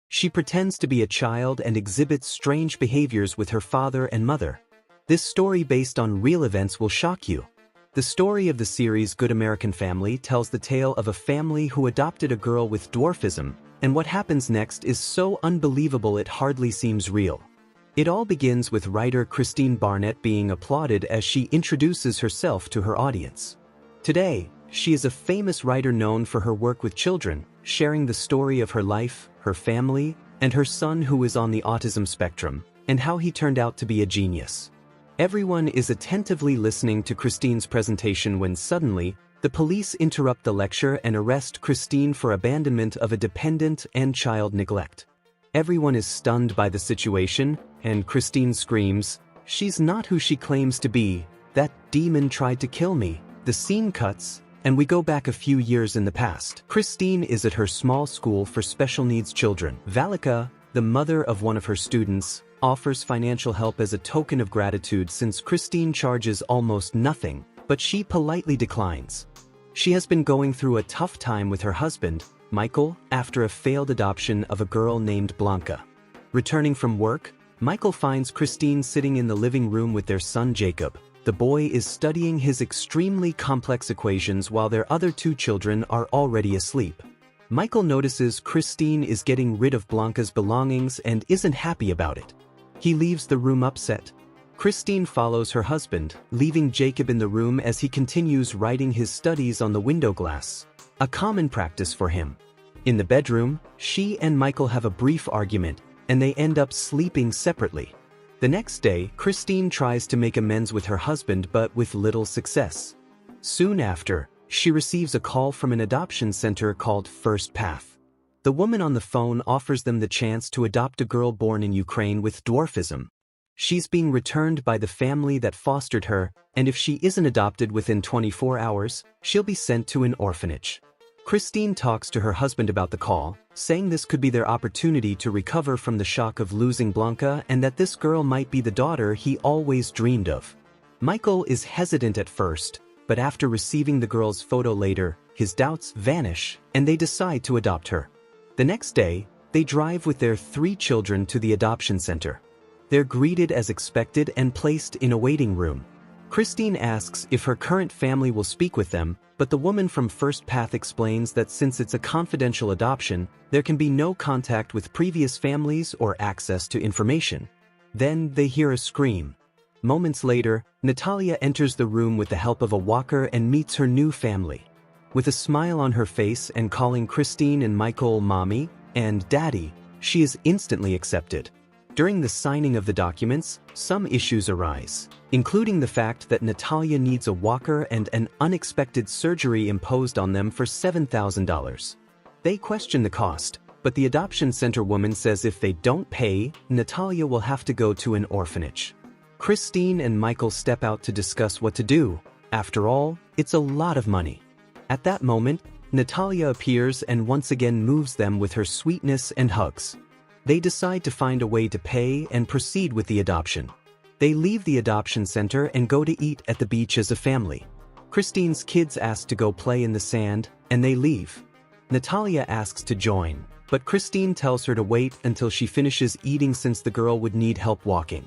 She pretends to be a child and exhibits strange behaviors with her father and mother. This story based on real events will shock you. The story of the series Good American Family tells the tale of a family who adopted a girl with dwarfism, and what happens next is so unbelievable it hardly seems real. It all begins with writer Christine Barnett being applauded as she introduces herself to her audience. Today, she is a famous writer known for her work with children, sharing the story of her life, her family, and her son who is on the autism spectrum, and how he turned out to be a genius. Everyone is attentively listening to Christine's presentation when suddenly, the police interrupt the lecture and arrest Christine for abandonment of a dependent and child neglect. Everyone is stunned by the situation, and Christine screams, "She's not who she claims to be, that demon tried to kill me." The scene cuts, and we go back a few years in the past. Christine is at her small school for special needs children. Valika, the mother of one of her students, offers financial help as a token of gratitude since Christine charges almost nothing, but she politely declines. She has been going through a tough time with her husband, Michael, after a failed adoption of a girl named Blanca. Returning from work, Michael finds Christine sitting in the living room with their son Jacob. The boy is studying his extremely complex equations while their other two children are already asleep. Michael notices Christine is getting rid of Blanca's belongings and isn't happy about it. He leaves the room upset. Christine follows her husband, leaving Jacob in the room as he continues writing his studies on the window glass, a common practice for him. In the bedroom, she and Michael have a brief argument, and they end up sleeping separately. The next day, Christine tries to make amends with her husband but with little success. Soon after, she receives a call from an adoption center called First Path. The woman on the phone offers them the chance to adopt a girl born in Ukraine with dwarfism. She's being returned by the family that fostered her, and if she isn't adopted within 24 hours, she'll be sent to an orphanage. Christine talks to her husband about the call, saying this could be their opportunity to recover from the shock of losing Blanca and that this girl might be the daughter he always dreamed of. Michael is hesitant at first, but after receiving the girl's photo later, his doubts vanish and they decide to adopt her. The next day, they drive with their 3 children to the adoption center. They're greeted as expected and placed in a waiting room. Christine asks if her current family will speak with them, but the woman from First Path explains that since it's a confidential adoption, there can be no contact with previous families or access to information. Then they hear a scream. Moments later, Natalia enters the room with the help of a walker and meets her new family. With a smile on her face and calling Christine and Michael mommy and daddy, she is instantly accepted. During the signing of the documents, some issues arise, including the fact that Natalia needs a walker and an unexpected surgery imposed on them for $7,000. They question the cost, but the adoption center woman says if they don't pay, Natalia will have to go to an orphanage. Christine and Michael step out to discuss what to do. After all, it's a lot of money. At that moment, Natalia appears and once again moves them with her sweetness and hugs. They decide to find a way to pay and proceed with the adoption. They leave the adoption center and go to eat at the beach as a family. Christine's kids ask to go play in the sand, and they leave. Natalia asks to join, but Christine tells her to wait until she finishes eating since the girl would need help walking.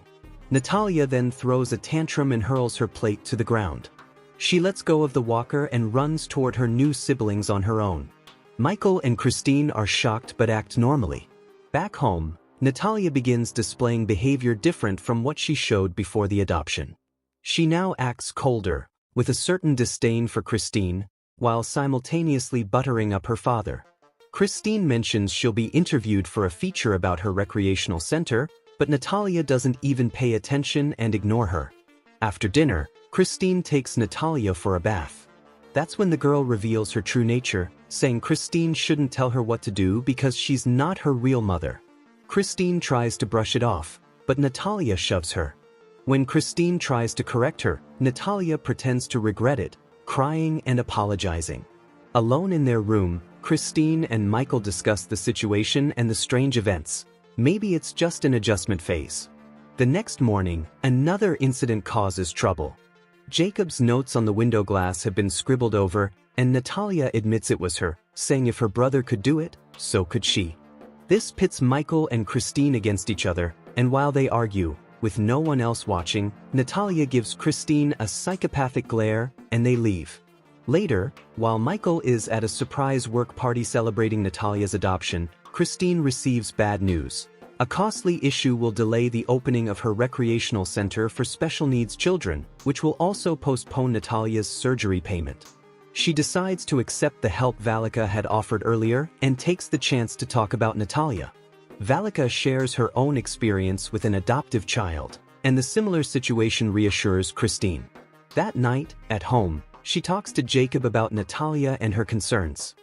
Natalia then throws a tantrum and hurls her plate to the ground. She lets go of the walker and runs toward her new siblings on her own. Michael and Christine are shocked but act normally. Back home, Natalia begins displaying behavior different from what she showed before the adoption. She now acts colder, with a certain disdain for Christine, while simultaneously buttering up her father. Christine mentions she'll be interviewed for a feature about her recreational center, but Natalia doesn't even pay attention and ignore her. After dinner, Christine takes Natalia for a bath. That's when the girl reveals her true nature, saying Christine shouldn't tell her what to do because she's not her real mother. Christine tries to brush it off, but Natalia shoves her. When Christine tries to correct her, Natalia pretends to regret it, crying and apologizing. Alone in their room, Christine and Michael discuss the situation and the strange events. Maybe it's just an adjustment phase. The next morning, another incident causes trouble. Jacob's notes on the window glass have been scribbled over, and Natalia admits it was her, saying if her brother could do it, so could she. This pits Michael and Christine against each other, and while they argue, with no one else watching, Natalia gives Christine a psychopathic glare, and they leave. Later, while Michael is at a surprise work party celebrating Natalia's adoption, Christine receives bad news. A costly issue will delay the opening of her recreational center for special needs children, which will also postpone Natalia's surgery payment. She decides to accept the help Valika had offered earlier and takes the chance to talk about Natalia. Valika shares her own experience with an adoptive child, and the similar situation reassures Christine. That night, at home, she talks to Jacob about Natalia and her concerns.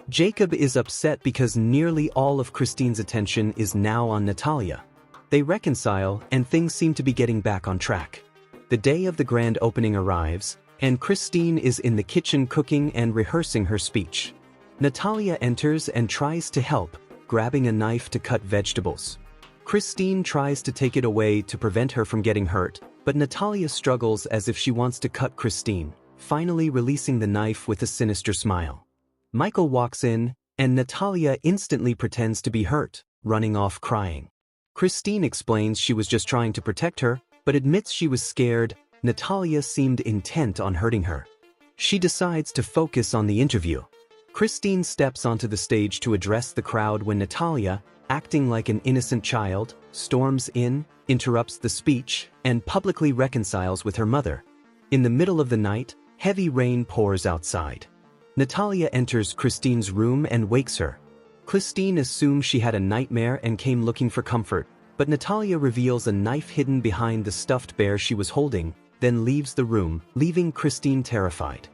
Jacob is upset because nearly all of Christine's attention is now on Natalia. They reconcile and things seem to be getting back on track. The day of the grand opening arrives, and Christine is in the kitchen cooking and rehearsing her speech. Natalia enters and tries to help, grabbing a knife to cut vegetables. Christine tries to take it away to prevent her from getting hurt, but Natalia struggles as if she wants to cut Christine, finally releasing the knife with a sinister smile. Michael walks in, and Natalia instantly pretends to be hurt, running off crying. Christine explains she was just trying to protect her, but admits she was scared. Natalia seemed intent on hurting her. She decides to focus on the interview. Christine steps onto the stage to address the crowd when Natalia, acting like an innocent child, storms in, interrupts the speech, and publicly reconciles with her mother. In the middle of the night, heavy rain pours outside. Natalia enters Christine's room and wakes her. Christine assumes she had a nightmare and came looking for comfort, but Natalia reveals a knife hidden behind the stuffed bear she was holding, then leaves the room, leaving Christine terrified.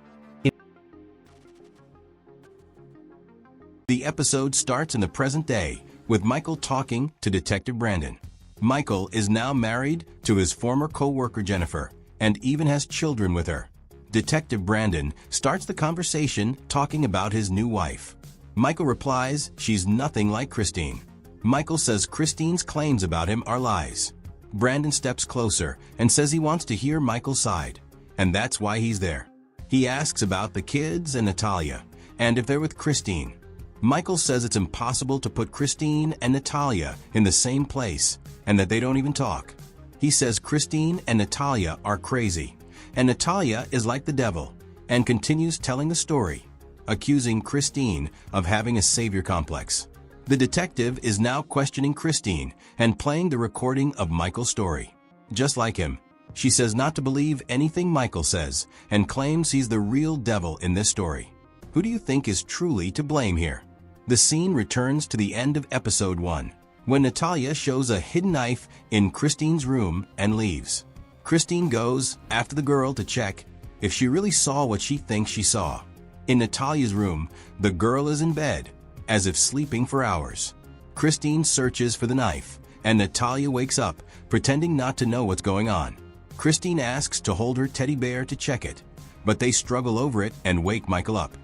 The episode starts in the present day, with Michael talking to Detective Brandon. Michael is now married to his former co-worker Jennifer, and even has children with her. Detective Brandon starts the conversation talking about his new wife. Michael replies she's nothing like Christine. Michael says Christine's claims about him are lies. Brandon steps closer and says he wants to hear Michael's side, and that's why he's there. He asks about the kids and Natalia, and if they're with Christine. Michael says it's impossible to put Christine and Natalia in the same place, and that they don't even talk. He says Christine and Natalia are crazy, and Natalia is like the devil, and continues telling the story, accusing Christine of having a savior complex. The detective is now questioning Christine and playing the recording of Michael's story. Just like him, she says not to believe anything Michael says and claims he's the real devil in this story. Who do you think is truly to blame here? The scene returns to the end of episode 1, when Natalia shows a hidden knife in Christine's room and leaves. Christine goes after the girl to check if she really saw what she thinks she saw. In Natalia's room, the girl is in bed, as if sleeping for hours. Christine searches for the knife, and Natalia wakes up, pretending not to know what's going on. Christine asks to hold her teddy bear to check it, but they struggle over it and wake Michael up.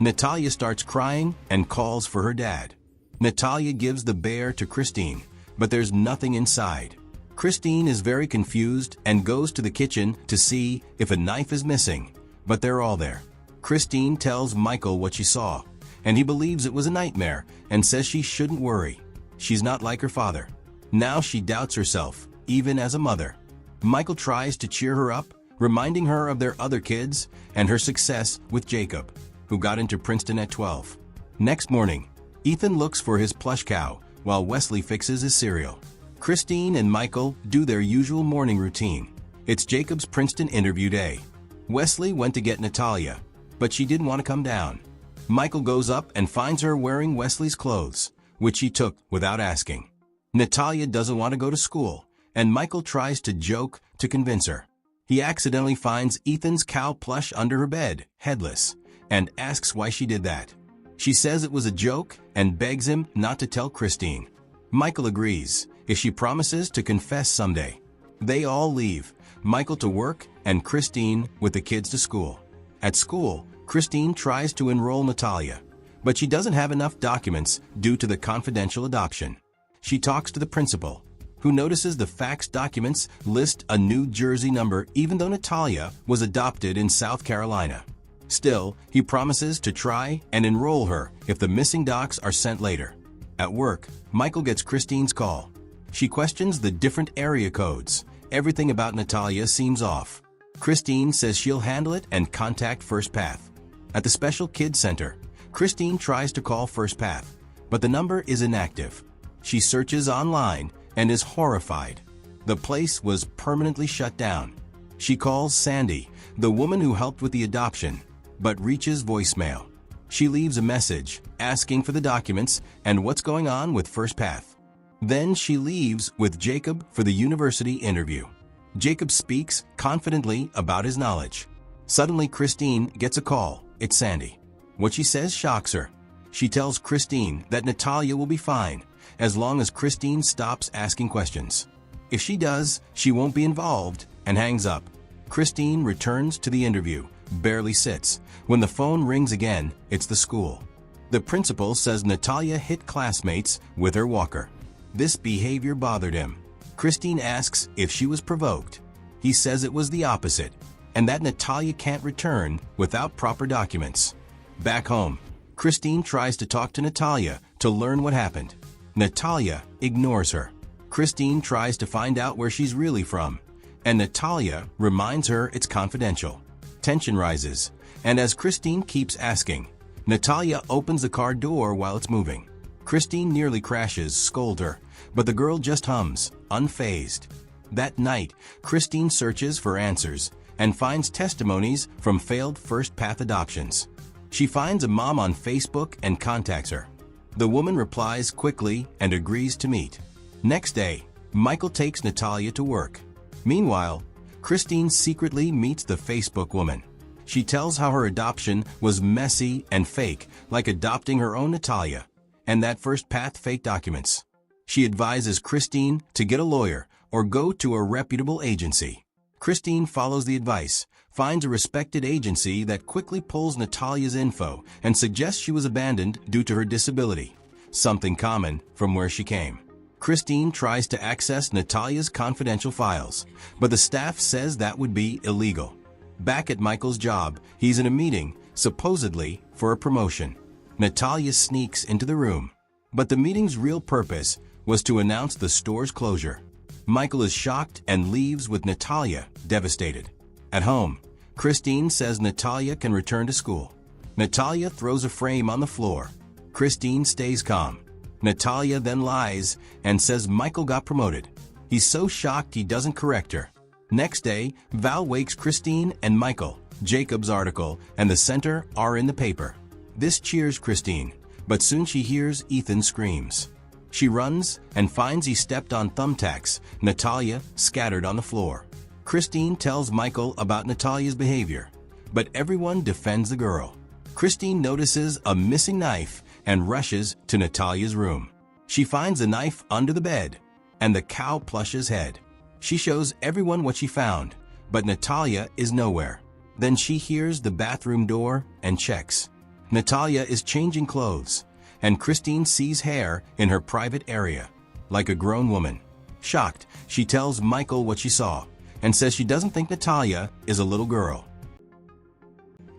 Natalia starts crying and calls for her dad. Natalia gives the bear to Christine, but there's nothing inside. Christine is very confused and goes to the kitchen to see if a knife is missing, but they're all there. Christine tells Michael what she saw, and he believes it was a nightmare and says she shouldn't worry. She's not like her father. Now she doubts herself, even as a mother. Michael tries to cheer her up, reminding her of their other kids and her success with Jacob, who got into Princeton at 12. Next morning, Ethan looks for his plush cow while Wesley fixes his cereal. Christine and Michael do their usual morning routine. It's Jacob's Princeton interview day. Wesley went to get Natalia, but she didn't want to come down. Michael goes up and finds her wearing Wesley's clothes, which she took without asking. Natalia doesn't want to go to school, and Michael tries to joke to convince her. He accidentally finds Ethan's cow plush under her bed, headless, and asks why she did that. She says it was a joke and begs him not to tell Christine. Michael agrees if she promises to confess someday. They all leave, Michael to work and Christine with the kids to school. At school, Christine tries to enroll Natalia, but she doesn't have enough documents due to the confidential adoption. She talks to the principal, who notices the fax documents list a New Jersey number even though Natalia was adopted in South Carolina. Still, he promises to try and enroll her if the missing docs are sent later. At work, Michael gets Christine's call. She questions the different area codes. Everything about Natalia seems off. Christine says she'll handle it and contact First Path. At the Special Kids Center, Christine tries to call First Path, but the number is inactive. She searches online and is horrified. The place was permanently shut down. She calls Sandy, the woman who helped with the adoption, but reaches voicemail. She leaves a message asking for the documents and what's going on with First Path. Then she leaves with Jacob for the university interview. Jacob speaks confidently about his knowledge. Suddenly, Christine gets a call. It's Sandy. What she says shocks her. She tells Christine that Natalia will be fine as long as Christine stops asking questions. If she does, she won't be involved, and hangs up. Christine returns to the interview, barely sits. When the phone rings again, it's the school. The principal says Natalia hit classmates with her walker. This behavior bothered him. Christine asks if she was provoked. He says it was the opposite, and that Natalia can't return without proper documents. Back home, Christine tries to talk to Natalia to learn what happened. Natalia ignores her. Christine tries to find out where she's really from, and Natalia reminds her it's confidential. Tension rises, and as Christine keeps asking, Natalia opens the car door while it's moving. Christine nearly crashes, scold her, but the girl just hums, unfazed. That night, Christine searches for answers and finds testimonies from failed First Path adoptions. She finds a mom on Facebook and contacts her. The woman replies quickly and agrees to meet. Next day, Michael takes Natalia to work. Meanwhile, Christine secretly meets the Facebook woman. She tells how her adoption was messy and fake, like adopting her own Natalia, and that First Path fake documents. She advises Christine to get a lawyer or go to a reputable agency. Christine follows the advice, finds a respected agency that quickly pulls Natalia's info and suggests she was abandoned due to her disability, something common from where she came. Christine tries to access Natalia's confidential files, but the staff says that would be illegal. Back at Michael's job, he's in a meeting, supposedly for a promotion. Natalia sneaks into the room, but the meeting's real purpose was to announce the store's closure. Michael is shocked and leaves with Natalia devastated. At home, Christine says Natalia can return to school. Natalia throws a frame on the floor. Christine stays calm. Natalia then lies and says Michael got promoted. He's so shocked he doesn't correct her. Next day, Val wakes Christine and Michael. Jacob's article and the center are in the paper. This cheers Christine, but soon she hears Ethan screams. She runs and finds he stepped on thumbtacks, Natalia scattered on the floor. Christine tells Michael about Natalia's behavior, but everyone defends the girl. Christine notices a missing knife and rushes to Natalia's room. She finds the knife under the bed and the cow plush's head. She shows everyone what she found, but Natalia is nowhere. Then she hears the bathroom door and checks. Natalia is changing clothes, and Christine sees hair in her private area, like a grown woman. Shocked, she tells Michael what she saw and says she doesn't think Natalia is a little girl.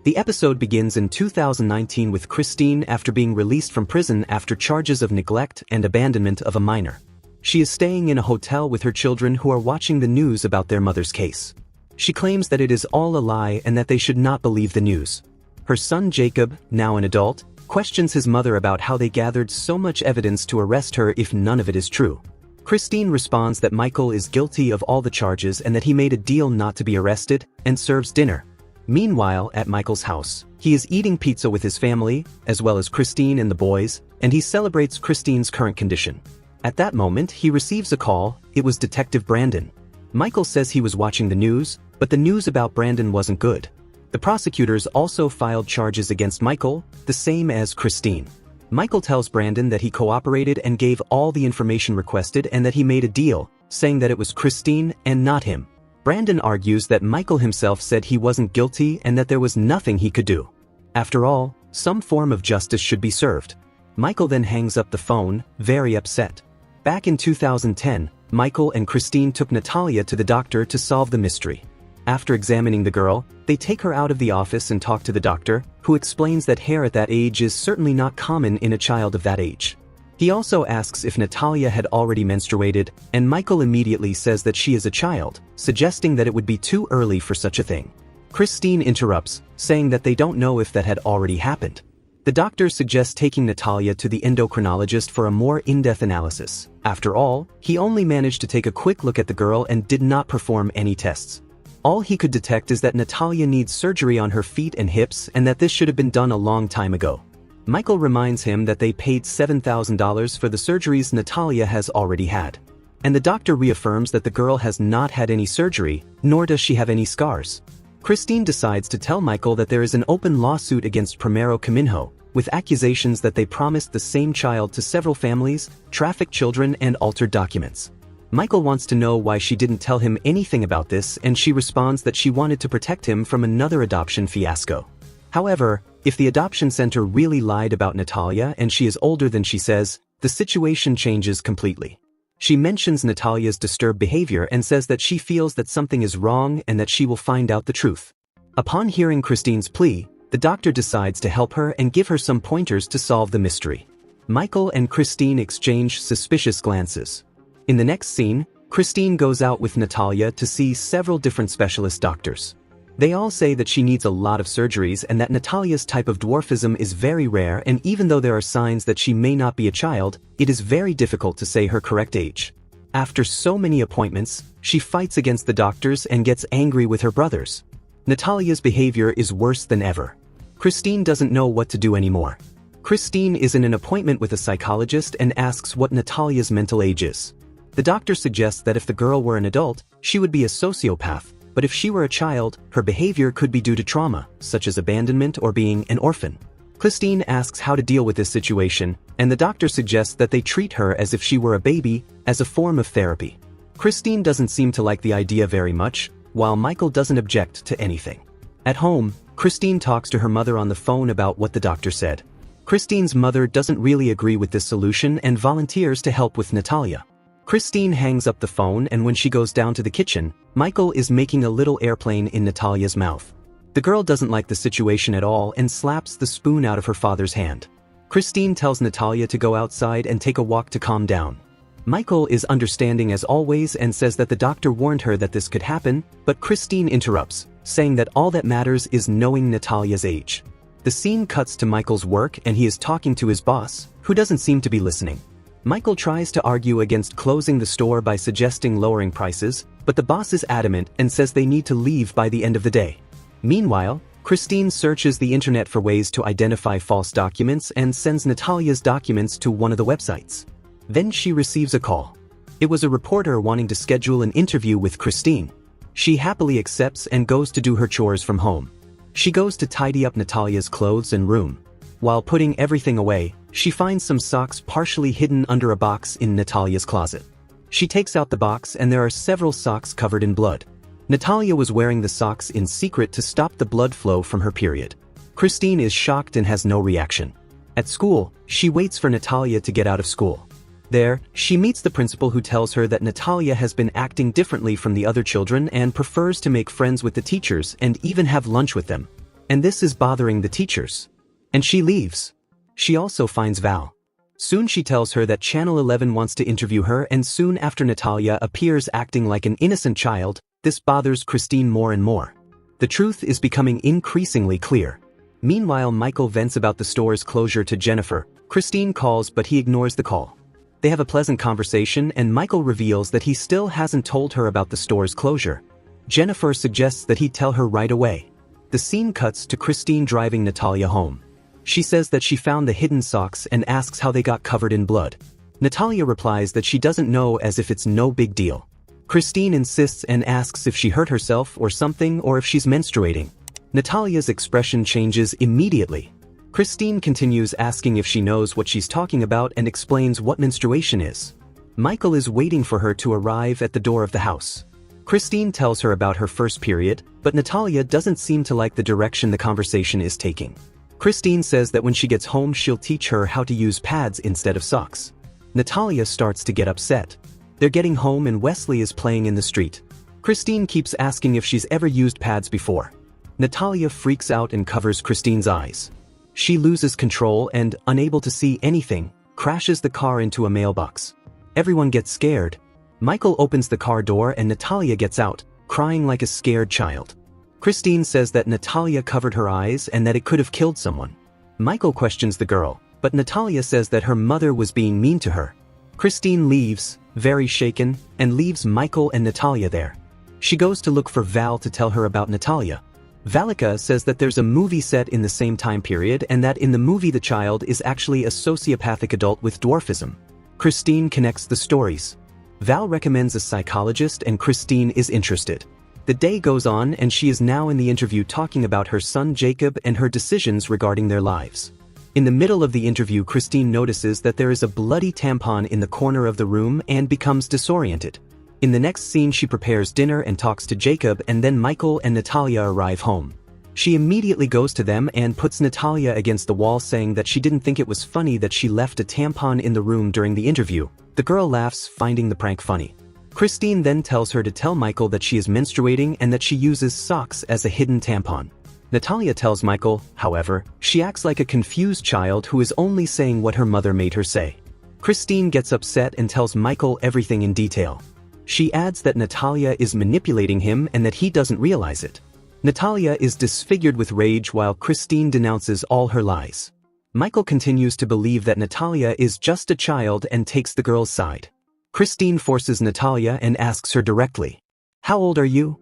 The episode begins in 2019 with Christine after being released from prison after charges of neglect and abandonment of a minor. She is staying in a hotel with her children who are watching the news about their mother's case. She claims that it is all a lie and that they should not believe the news. Her son Jacob, now an adult, questions his mother about how they gathered so much evidence to arrest her if none of it is true. Christine responds that Michael is guilty of all the charges and that he made a deal not to be arrested, and serves dinner. Meanwhile, at Michael's house, he is eating pizza with his family, as well as Christine and the boys, and he celebrates Christine's current condition. At that moment, he receives a call. It was Detective Brandon. Michael says he was watching the news, but the news about Brandon wasn't good. The prosecutors also filed charges against Michael, the same as Christine. Michael tells Brandon that he cooperated and gave all the information requested and that he made a deal, saying that it was Christine and not him. Brandon argues that Michael himself said he wasn't guilty and that there was nothing he could do. After all, some form of justice should be served. Michael then hangs up the phone, very upset. Back in 2010, Michael and Christine took Natalia to the doctor to solve the mystery. After examining the girl, they take her out of the office and talk to the doctor, who explains that hair at that age is certainly not common in a child of that age. He also asks if Natalia had already menstruated, and Michael immediately says that she is a child, suggesting that it would be too early for such a thing. Christine interrupts, saying that they don't know if that had already happened. The doctor suggests taking Natalia to the endocrinologist for a more in-depth analysis. After all, he only managed to take a quick look at the girl and did not perform any tests. All he could detect is that Natalia needs surgery on her feet and hips and that this should have been done a long time ago. Michael reminds him that they paid $7,000 for the surgeries Natalia has already had. And the doctor reaffirms that the girl has not had any surgery, nor does she have any scars. Christine decides to tell Michael that there is an open lawsuit against Primero Caminho, with accusations that they promised the same child to several families, trafficked children, and altered documents. Michael wants to know why she didn't tell him anything about this, and she responds that she wanted to protect him from another adoption fiasco. However, if the adoption center really lied about Natalia and she is older than she says, the situation changes completely. She mentions Natalia's disturbed behavior and says that she feels that something is wrong and that she will find out the truth. Upon hearing Christine's plea, the doctor decides to help her and give her some pointers to solve the mystery. Michael and Christine exchange suspicious glances. In the next scene, Christine goes out with Natalia to see several different specialist doctors. They all say that she needs a lot of surgeries and that Natalia's type of dwarfism is very rare, and even though there are signs that she may not be a child, it is very difficult to say her correct age. After so many appointments, she fights against the doctors and gets angry with her brothers. Natalia's behavior is worse than ever. Christine doesn't know what to do anymore. Christine is in an appointment with a psychologist and asks what Natalia's mental age is. The doctor suggests that if the girl were an adult, she would be a sociopath, but if she were a child, her behavior could be due to trauma, such as abandonment or being an orphan. Christine asks how to deal with this situation, and the doctor suggests that they treat her as if she were a baby, as a form of therapy. Christine doesn't seem to like the idea very much, while Michael doesn't object to anything. At home, Christine talks to her mother on the phone about what the doctor said. Christine's mother doesn't really agree with this solution and volunteers to help with Natalia. Christine hangs up the phone, and when she goes down to the kitchen, Michael is making a little airplane in Natalia's mouth. The girl doesn't like the situation at all and slaps the spoon out of her father's hand. Christine tells Natalia to go outside and take a walk to calm down. Michael is understanding as always and says that the doctor warned her that this could happen, but Christine interrupts, saying that all that matters is knowing Natalia's age. The scene cuts to Michael's work and he is talking to his boss, who doesn't seem to be listening. Michael tries to argue against closing the store by suggesting lowering prices, but the boss is adamant and says they need to leave by the end of the day. Meanwhile, Christine searches the internet for ways to identify false documents and sends Natalia's documents to one of the websites. Then she receives a call. It was a reporter wanting to schedule an interview with Christine. She happily accepts and goes to do her chores from home. She goes to tidy up Natalia's clothes and room. While putting everything away, she finds some socks partially hidden under a box in Natalia's closet. She takes out the box and there are several socks covered in blood. Natalia was wearing the socks in secret to stop the blood flow from her period. Christine is shocked and has no reaction. At school, she waits for Natalia to get out of school. There, she meets the principal, who tells her that Natalia has been acting differently from the other children and prefers to make friends with the teachers and even have lunch with them. And this is bothering the teachers. And she leaves. She also finds Val. Soon she tells her that Channel 11 wants to interview her, and soon after Natalia appears acting like an innocent child. This bothers Christine more and more. The truth is becoming increasingly clear. Meanwhile, Michael vents about the store's closure to Jennifer. Christine calls, but he ignores the call. They have a pleasant conversation and Michael reveals that he still hasn't told her about the store's closure. Jennifer suggests that he tell her right away. The scene cuts to Christine driving Natalia home. She says that she found the hidden socks and asks how they got covered in blood. Natalia replies that she doesn't know, as if it's no big deal. Christine insists and asks if she hurt herself or something, or if she's menstruating. Natalia's expression changes immediately. Christine continues asking if she knows what she's talking about and explains what menstruation is. Michael is waiting for her to arrive at the door of the house. Christine tells her about her first period, but Natalia doesn't seem to like the direction the conversation is taking. Christine says that when she gets home she'll teach her how to use pads instead of socks. Natalia starts to get upset. They're getting home and Wesley is playing in the street. Christine keeps asking if she's ever used pads before. Natalia freaks out and covers Christine's eyes. She loses control and, unable to see anything, crashes the car into a mailbox. Everyone gets scared. Michael opens the car door and Natalia gets out, crying like a scared child. Christine says that Natalia covered her eyes and that it could have killed someone. Michael questions the girl, but Natalia says that her mother was being mean to her. Christine leaves, very shaken, and leaves Michael and Natalia there. She goes to look for Val to tell her about Natalia. Valika says that there's a movie set in the same time period and that in the movie the child is actually a sociopathic adult with dwarfism. Christine connects the stories. Val recommends a psychologist and Christine is interested. The day goes on and she is now in the interview talking about her son Jacob and her decisions regarding their lives. In the middle of the interview, Christine notices that there is a bloody tampon in the corner of the room and becomes disoriented. In the next scene, she prepares dinner and talks to Jacob, and then Michael and Natalia arrive home. She immediately goes to them and puts Natalia against the wall, saying that she didn't think it was funny that she left a tampon in the room during the interview. The girl laughs, finding the prank funny. Christine then tells her to tell Michael that she is menstruating and that she uses socks as a hidden tampon. Natalia tells Michael, however, she acts like a confused child who is only saying what her mother made her say. Christine gets upset and tells Michael everything in detail. She adds that Natalia is manipulating him and that he doesn't realize it. Natalia is disfigured with rage while Christine denounces all her lies. Michael continues to believe that Natalia is just a child and takes the girl's side. Christine forces Natalia and asks her directly, "How old are you?"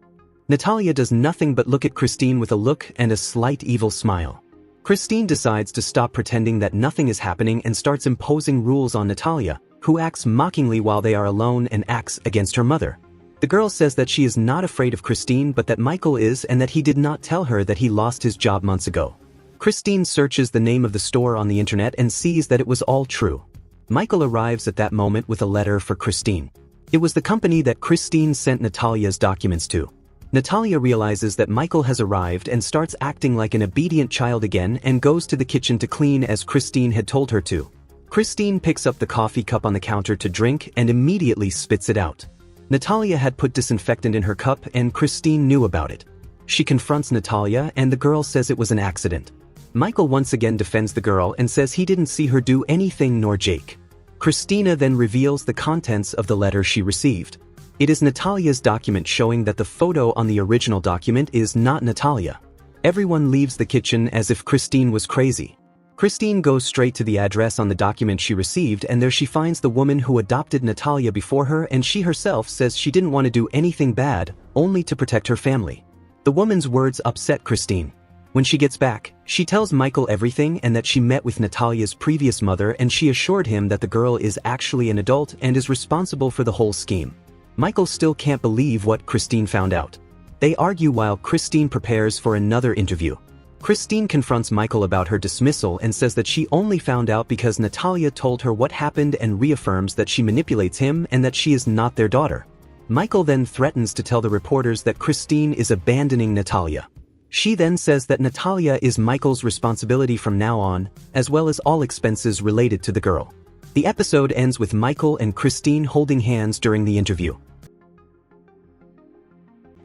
Natalia does nothing but look at Christine with a look and a slight evil smile. Christine decides to stop pretending that nothing is happening and starts imposing rules on Natalia, who acts mockingly while they are alone and acts against her mother. The girl says that she is not afraid of Christine but that Michael is and that he did not tell her that he lost his job months ago. Christine searches the name of the store on the internet and sees that it was all true. Michael arrives at that moment with a letter for Christine. It was the company that Christine sent Natalia's documents to. Natalia realizes that Michael has arrived and starts acting like an obedient child again and goes to the kitchen to clean as Christine had told her to. Christine picks up the coffee cup on the counter to drink and immediately spits it out. Natalia had put disinfectant in her cup and Christine knew about it. She confronts Natalia and the girl says it was an accident. Michael once again defends the girl and says he didn't see her do anything, nor Jake. Christina then reveals the contents of the letter she received. It is Natalia's document showing that the photo on the original document is not Natalia. Everyone leaves the kitchen as if Christine was crazy. Christine goes straight to the address on the document she received and there she finds the woman who adopted Natalia before her, and she herself says she didn't want to do anything bad, only to protect her family. The woman's words upset Christine. When she gets back, she tells Michael everything and that she met with Natalia's previous mother and she assured him that the girl is actually an adult and is responsible for the whole scheme. Michael still can't believe what Christine found out. They argue while Christine prepares for another interview. Christine confronts Michael about her dismissal and says that she only found out because Natalia told her what happened and reaffirms that she manipulates him and that she is not their daughter. Michael then threatens to tell the reporters that Christine is abandoning Natalia. She then says that Natalia is Michael's responsibility from now on, as well as all expenses related to the girl. The episode ends with Michael and Christine holding hands during the interview.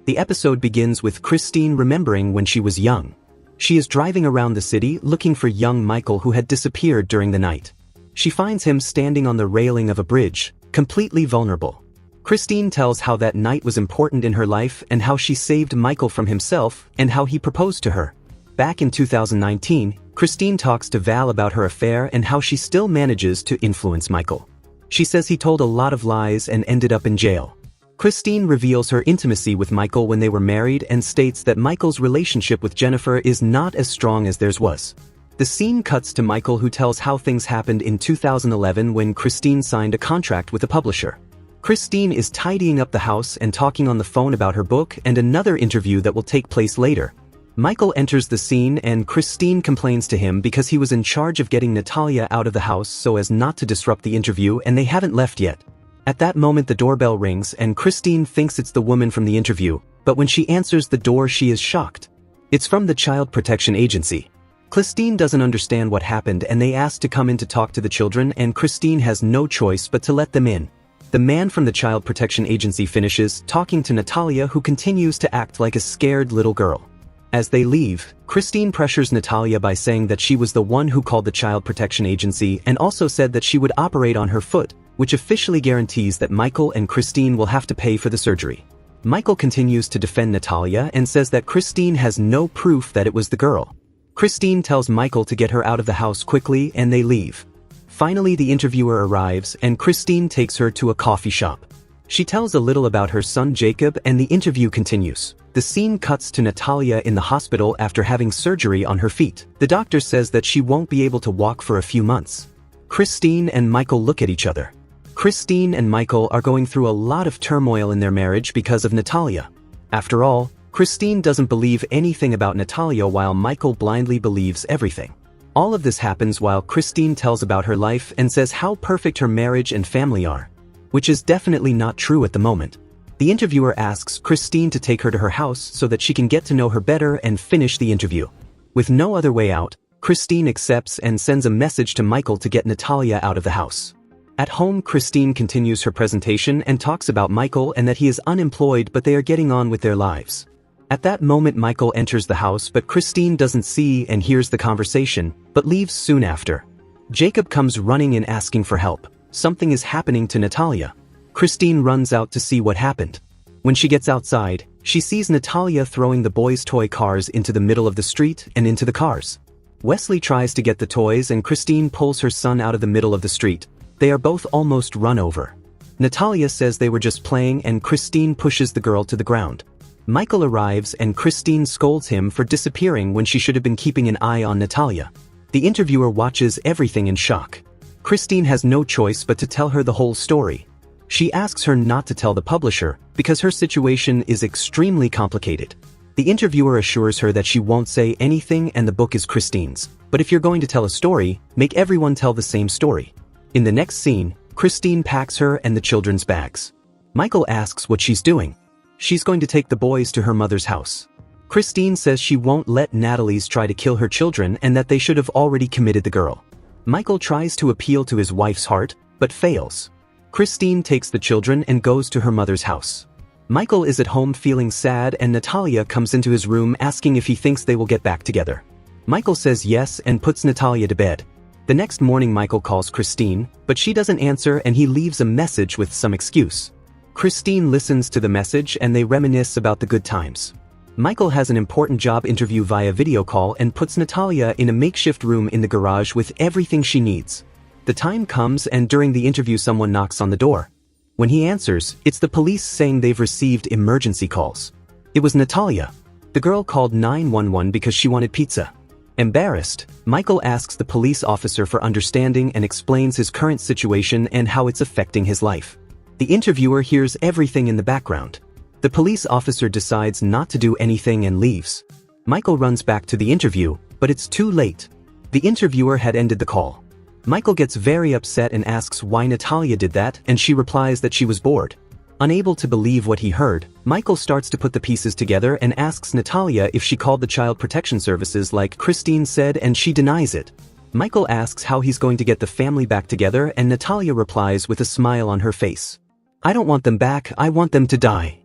The episode begins with Christine remembering when she was young. She is driving around the city looking for young Michael who had disappeared during the night. She finds him standing on the railing of a bridge, completely vulnerable. Christine tells how that night was important in her life and how she saved Michael from himself and how he proposed to her. Back in 2019, Christine talks to Val about her affair and how she still manages to influence Michael. She says he told a lot of lies and ended up in jail. Christine reveals her intimacy with Michael when they were married and states that Michael's relationship with Jennifer is not as strong as theirs was. The scene cuts to Michael, who tells how things happened in 2011 when Christine signed a contract with a publisher. Christine is tidying up the house and talking on the phone about her book and another interview that will take place later. Michael enters the scene and Christine complains to him because he was in charge of getting Natalia out of the house so as not to disrupt the interview, and they haven't left yet. At that moment the doorbell rings and Christine thinks it's the woman from the interview, but when she answers the door she is shocked. It's from the Child Protection Agency. Christine doesn't understand what happened and they ask to come in to talk to the children, and Christine has no choice but to let them in. The man from the Child Protection Agency finishes talking to Natalia, who continues to act like a scared little girl. As they leave, Christine pressures Natalia by saying that she was the one who called the Child Protection Agency and also said that she would operate on her foot, which officially guarantees that Michael and Christine will have to pay for the surgery. Michael continues to defend Natalia and says that Christine has no proof that it was the girl. Christine tells Michael to get her out of the house quickly and they leave. Finally, the interviewer arrives and Christine takes her to a coffee shop. She tells a little about her son Jacob and the interview continues. The scene cuts to Natalia in the hospital after having surgery on her feet. The doctor says that she won't be able to walk for a few months. Christine and Michael look at each other. Christine and Michael are going through a lot of turmoil in their marriage because of Natalia. After all, Christine doesn't believe anything about Natalia while Michael blindly believes everything. All of this happens while Christine tells about her life and says how perfect her marriage and family are, which is definitely not true at the moment. The interviewer asks Christine to take her to her house so that she can get to know her better and finish the interview. With no other way out, Christine accepts and sends a message to Michael to get Natalia out of the house. At home, Christine continues her presentation and talks about Michael and that he is unemployed but they are getting on with their lives. At that moment, Michael enters the house but Christine doesn't see and hears the conversation, but leaves soon after. Jacob comes running in asking for help. Something is happening to Natalia. Christine runs out to see what happened. When she gets outside, she sees Natalia throwing the boys' toy cars into the middle of the street and into the cars. Wesley tries to get the toys and Christine pulls her son out of the middle of the street. They are both almost run over. Natalia says they were just playing and Christine pushes the girl to the ground. Michael arrives and Christine scolds him for disappearing when she should have been keeping an eye on Natalia. The interviewer watches everything in shock. Christine has no choice but to tell her the whole story. She asks her not to tell the publisher because her situation is extremely complicated. The interviewer assures her that she won't say anything and the book is Christine's. But if you're going to tell a story, make everyone tell the same story. In the next scene, Christine packs her and the children's bags. Michael asks what she's doing. She's going to take the boys to her mother's house. Christine says she won't let Natalie's try to kill her children and that they should have already committed the girl. Michael tries to appeal to his wife's heart, but fails. Christine takes the children and goes to her mother's house. Michael is at home feeling sad and Natalia comes into his room asking if he thinks they will get back together. Michael says yes and puts Natalia to bed. The next morning Michael calls Christine, but she doesn't answer and he leaves a message with some excuse. Christine listens to the message and they reminisce about the good times. Michael has an important job interview via video call and puts Natalia in a makeshift room in the garage with everything she needs. The time comes and during the interview someone knocks on the door. When he answers, it's the police saying they've received emergency calls. It was Natalia. The girl called 911 because she wanted pizza. Embarrassed, Michael asks the police officer for understanding and explains his current situation and how it's affecting his life. The interviewer hears everything in the background. The police officer decides not to do anything and leaves. Michael runs back to the interview, but it's too late. The interviewer had ended the call. Michael gets very upset and asks why Natalia did that, and she replies that she was bored. Unable to believe what he heard, Michael starts to put the pieces together and asks Natalia if she called the Child Protection Services like Christine said and she denies it. Michael asks how he's going to get the family back together and Natalia replies with a smile on her face. I don't want them back, I want them to die.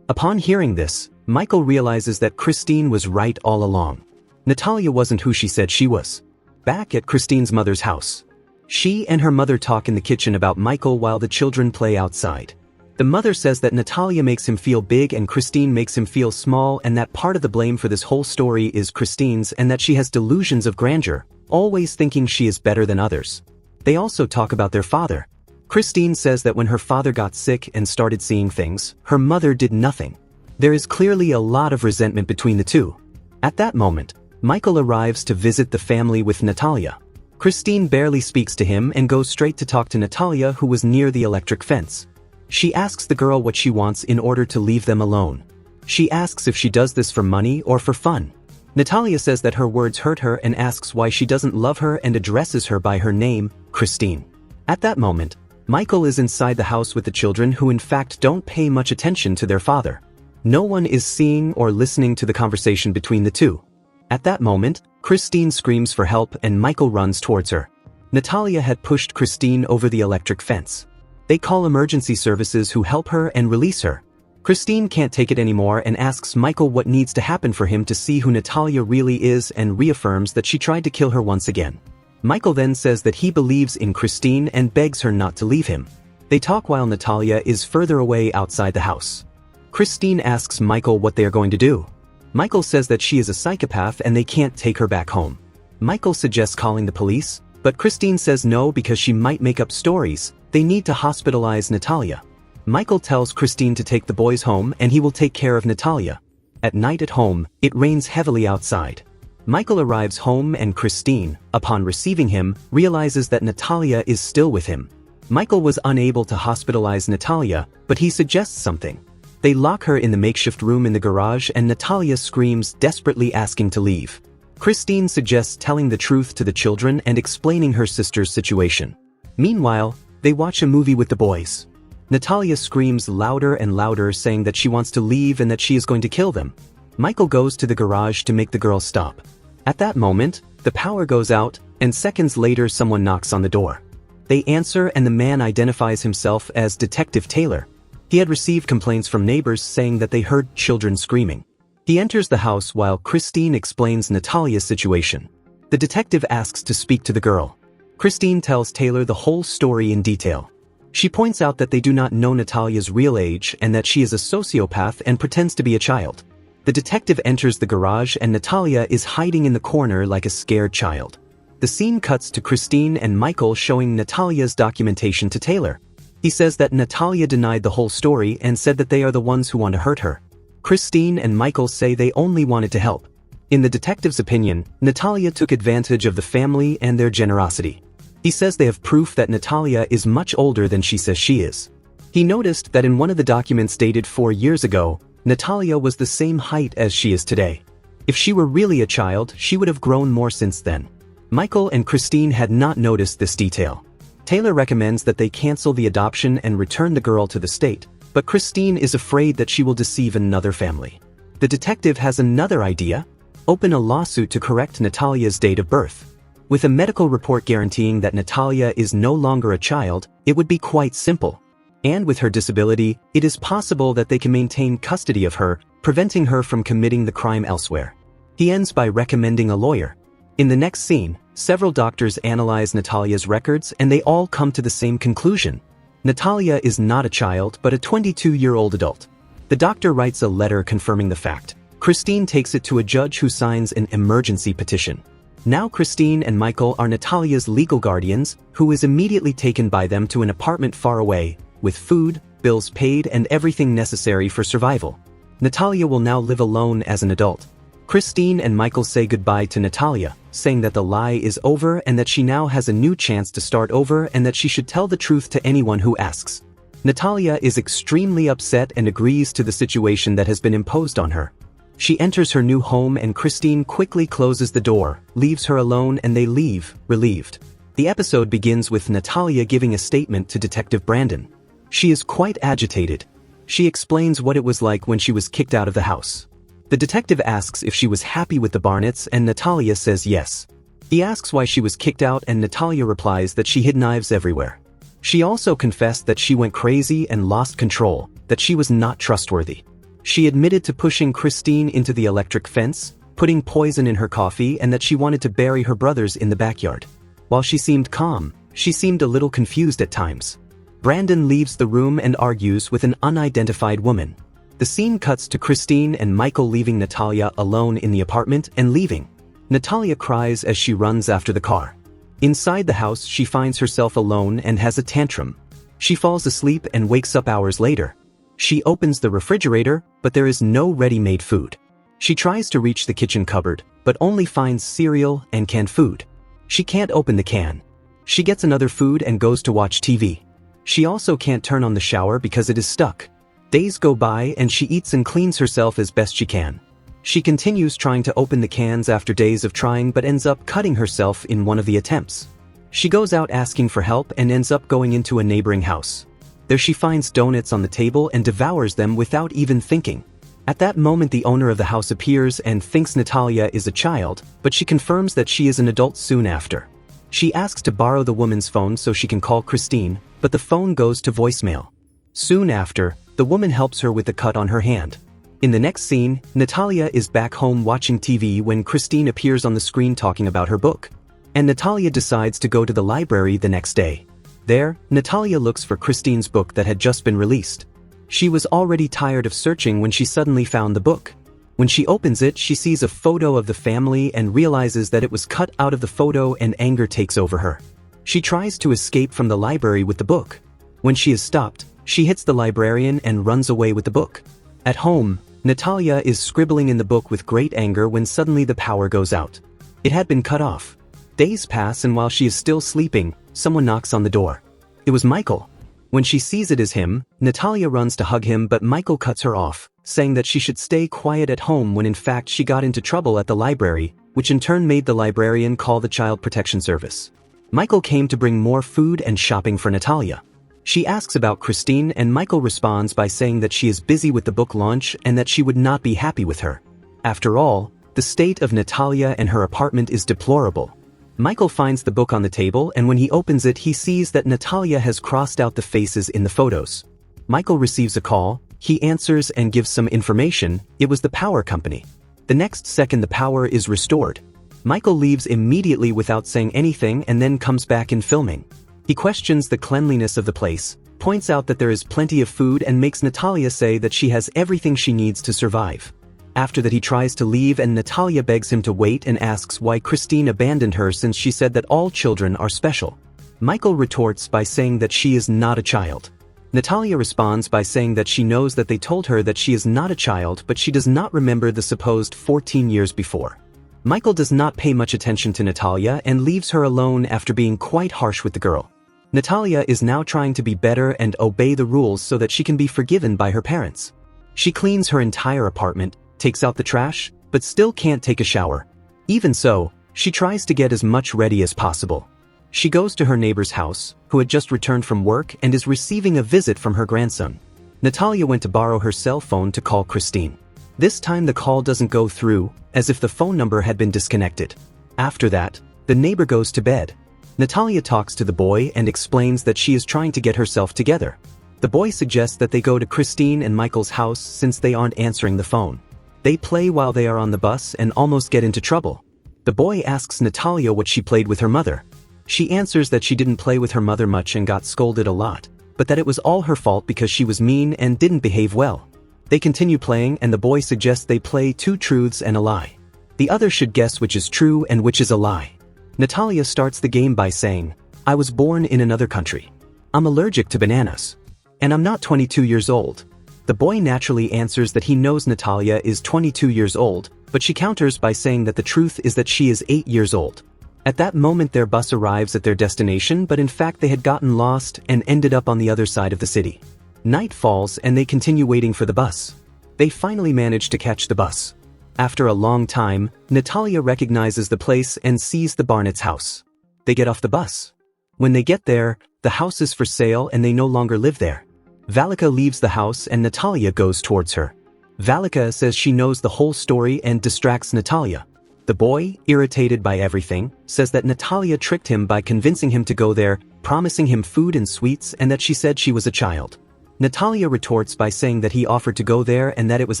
Upon hearing this, Michael realizes that Christine was right all along. Natalia wasn't who she said she was. Back at Christine's mother's house, she and her mother talk in the kitchen about Michael while the children play outside. The mother says that Natalia makes him feel big and Christine makes him feel small and that part of the blame for this whole story is Christine's and that she has delusions of grandeur, always thinking she is better than others. They also talk about their father. Christine says that when her father got sick and started seeing things, her mother did nothing. There is clearly a lot of resentment between the two. At that moment, Michael arrives to visit the family with Natalia. Christine barely speaks to him and goes straight to talk to Natalia, who was near the electric fence. She asks the girl what she wants in order to leave them alone. She asks if she does this for money or for fun. Natalia says that her words hurt her and asks why she doesn't love her and addresses her by her name, Christine. At that moment, Michael is inside the house with the children who in fact don't pay much attention to their father. No one is seeing or listening to the conversation between the two. At that moment, Christine screams for help and Michael runs towards her. Natalia had pushed Christine over the electric fence. They call emergency services who help her and release her. Christine can't take it anymore and asks Michael what needs to happen for him to see who Natalia really is and reaffirms that she tried to kill her once again. Michael then says that he believes in Christine and begs her not to leave him. They talk while Natalia is further away outside the house. Christine asks Michael what they are going to do. Michael says that she is a psychopath and they can't take her back home. Michael suggests calling the police, but Christine says no because she might make up stories. They need to hospitalize Natalia. Michael tells Christine to take the boys home and he will take care of Natalia. At night at home, it rains heavily outside. Michael arrives home and Christine, upon receiving him, realizes that Natalia is still with him. Michael was unable to hospitalize Natalia, but he suggests something. They lock her in the makeshift room in the garage and Natalia screams, desperately asking to leave. Christine suggests telling the truth to the children and explaining her sister's situation. Meanwhile, they watch a movie with the boys. Natalia screams louder and louder, saying that she wants to leave and that she is going to kill them. Michael goes to the garage to make the girls stop. At that moment, the power goes out, and seconds later someone knocks on the door. They answer and the man identifies himself as Detective Taylor. He had received complaints from neighbors saying that they heard children screaming. He enters the house while Christine explains Natalia's situation. The detective asks to speak to the girl. Christine tells Taylor the whole story in detail. She points out that they do not know Natalia's real age and that she is a sociopath and pretends to be a child. The detective enters the garage and Natalia is hiding in the corner like a scared child. The scene cuts to Christine and Michael showing Natalia's documentation to Taylor. He says that Natalia denied the whole story and said that they are the ones who want to hurt her. Christine and Michael say they only wanted to help. In the detective's opinion, Natalia took advantage of the family and their generosity. He says they have proof that Natalia is much older than she says she is. He noticed that in one of the documents dated 4 years ago, Natalia was the same height as she is today. If she were really a child, she would have grown more since then. Michael and Christine had not noticed this detail. Taylor recommends that they cancel the adoption and return the girl to the state, but Christine is afraid that she will deceive another family. The detective has another idea: open a lawsuit to correct Natalia's date of birth. With a medical report guaranteeing that Natalia is no longer a child, it would be quite simple. And with her disability, it is possible that they can maintain custody of her, preventing her from committing the crime elsewhere. He ends by recommending a lawyer. In the next scene, several doctors analyze Natalia's records and they all come to the same conclusion. Natalia is not a child but a 22-year-old adult. The doctor writes a letter confirming the fact. Christine takes it to a judge who signs an emergency petition. Now Christine and Michael are Natalia's legal guardians, who is immediately taken by them to an apartment far away, with food, bills paid and everything necessary for survival. Natalia will now live alone as an adult. Christine and Michael say goodbye to Natalia, saying that the lie is over and that she now has a new chance to start over and that she should tell the truth to anyone who asks. Natalia is extremely upset and agrees to the situation that has been imposed on her. She enters her new home and Christine quickly closes the door, leaves her alone and they leave, relieved. The episode begins with Natalia giving a statement to Detective Brandon. She is quite agitated. She explains what it was like when she was kicked out of the house. The detective asks if she was happy with the Barnetts and Natalia says yes. He asks why she was kicked out and Natalia replies that she hid knives everywhere. She also confessed that she went crazy and lost control, that she was not trustworthy. She admitted to pushing Christine into the electric fence, putting poison in her coffee and that she wanted to bury her brothers in the backyard. While she seemed calm, she seemed a little confused at times. Brandon leaves the room and argues with an unidentified woman. The scene cuts to Christine and Michael leaving Natalia alone in the apartment and leaving. Natalia cries as she runs after the car. Inside the house, she finds herself alone and has a tantrum. She falls asleep and wakes up hours later. She opens the refrigerator, but there is no ready-made food. She tries to reach the kitchen cupboard, but only finds cereal and canned food. She can't open the can. She gets another food and goes to watch TV. She also can't turn on the shower because it is stuck. Days go by and she eats and cleans herself as best she can. She continues trying to open the cans after days of trying but ends up cutting herself in one of the attempts. She goes out asking for help and ends up going into a neighboring house. There she finds donuts on the table and devours them without even thinking. At that moment the owner of the house appears and thinks Natalia is a child, but she confirms that she is an adult soon after. She asks to borrow the woman's phone so she can call Christine, but the phone goes to voicemail. Soon after, The woman helps her with the cut on her hand. In the next scene, Natalia is back home watching TV when Christine appears on the screen talking about her book. And Natalia decides to go to the library the next day. There, Natalia looks for Christine's book that had just been released. She was already tired of searching when she suddenly found the book. When she opens it, she sees a photo of the family and realizes that it was cut out of the photo, and anger takes over her. She tries to escape from the library with the book. When she is stopped, she hits the librarian and runs away with the book. At home, Natalia is scribbling in the book with great anger when suddenly the power goes out. It had been cut off. Days pass, and while she is still sleeping, someone knocks on the door. It was Michael. When she sees it is him, Natalia runs to hug him, but Michael cuts her off, saying that she should stay quiet at home when in fact she got into trouble at the library, which in turn made the librarian call the Child Protection Service. Michael came to bring more food and shopping for Natalia. She asks about Christine, and Michael responds by saying that she is busy with the book launch and that she would not be happy with her. After all, the state of Natalia and her apartment is deplorable. Michael finds the book on the table, and when he opens it he sees that Natalia has crossed out the faces in the photos. Michael receives a call, he answers and gives some information. It was the power company. The next second the power is restored. Michael leaves immediately without saying anything and then comes back in filming. He questions the cleanliness of the place, points out that there is plenty of food, and makes Natalia say that she has everything she needs to survive. After that he tries to leave, and Natalia begs him to wait and asks why Christine abandoned her since she said that all children are special. Michael retorts by saying that she is not a child. Natalia responds by saying that she knows that they told her that she is not a child, but she does not remember the supposed 14 years before. Michael does not pay much attention to Natalia and leaves her alone after being quite harsh with the girl. Natalia is now trying to be better and obey the rules so that she can be forgiven by her parents. She cleans her entire apartment, takes out the trash, but still can't take a shower. Even so, she tries to get as much ready as possible. She goes to her neighbor's house, who had just returned from work and is receiving a visit from her grandson. Natalia went to borrow her cell phone to call Christine. This time the call doesn't go through, as if the phone number had been disconnected. After that, the neighbor goes to bed. Natalia talks to the boy and explains that she is trying to get herself together. The boy suggests that they go to Christine and Michael's house since they aren't answering the phone. They play while they are on the bus and almost get into trouble. The boy asks Natalia what she played with her mother. She answers that she didn't play with her mother much and got scolded a lot, but that it was all her fault because she was mean and didn't behave well. They continue playing, and the boy suggests they play 2 truths and a lie. The other should guess which is true and which is a lie. Natalia starts the game by saying, "I was born in another country. I'm allergic to bananas. And I'm not 22 years old." The boy naturally answers that he knows Natalia is 22 years old, but she counters by saying that the truth is that she is 8 years old. At that moment their bus arrives at their destination, but in fact they had gotten lost and ended up on the other side of the city. Night falls and they continue waiting for the bus. They finally manage to catch the bus. After a long time, Natalia recognizes the place and sees the Barnett's house. They get off the bus. When they get there, the house is for sale and they no longer live there. Valika leaves the house and Natalia goes towards her. Valika says she knows the whole story and distracts Natalia. The boy, irritated by everything, says that Natalia tricked him by convincing him to go there, promising him food and sweets, and that she said she was a child. Natalia retorts by saying that he offered to go there and that it was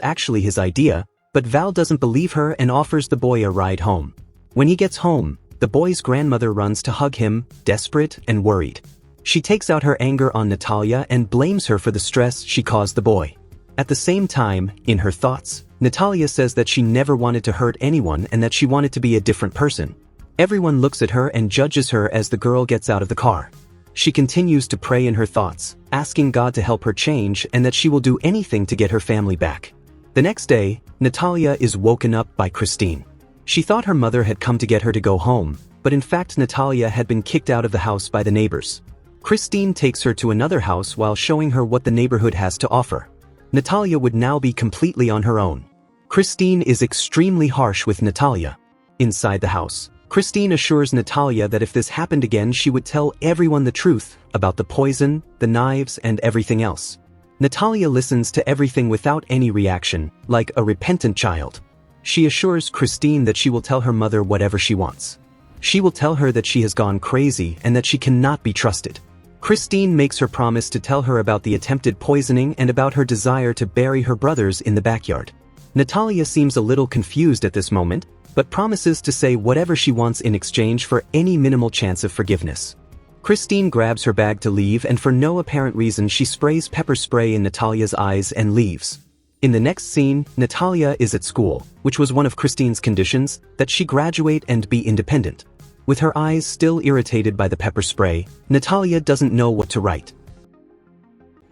actually his idea, but Val doesn't believe her and offers the boy a ride home. When he gets home, the boy's grandmother runs to hug him, desperate and worried. She takes out her anger on Natalia and blames her for the stress she caused the boy. At the same time, in her thoughts, Natalia says that she never wanted to hurt anyone and that she wanted to be a different person. Everyone looks at her and judges her as the girl gets out of the car. She continues to pray in her thoughts, asking God to help her change and that she will do anything to get her family back. The next day, Natalia is woken up by Christine. She thought her mother had come to get her to go home, but in fact Natalia had been kicked out of the house by the neighbors. Christine takes her to another house while showing her what the neighborhood has to offer. Natalia would now be completely on her own. Christine is extremely harsh with Natalia. Inside the house, Christine assures Natalia that if this happened again she would tell everyone the truth about the poison, the knives, and everything else. Natalia listens to everything without any reaction, like a repentant child. She assures Christine that she will tell her mother whatever she wants. She will tell her that she has gone crazy and that she cannot be trusted. Christine makes her promise to tell her about the attempted poisoning and about her desire to bury her brothers in the backyard. Natalia seems a little confused at this moment, but promises to say whatever she wants in exchange for any minimal chance of forgiveness. Christine grabs her bag to leave, and for no apparent reason she sprays pepper spray in Natalia's eyes and leaves. In the next scene, Natalia is at school, which was one of Christine's conditions, that she graduate and be independent. With her eyes still irritated by the pepper spray, Natalia doesn't know what to write.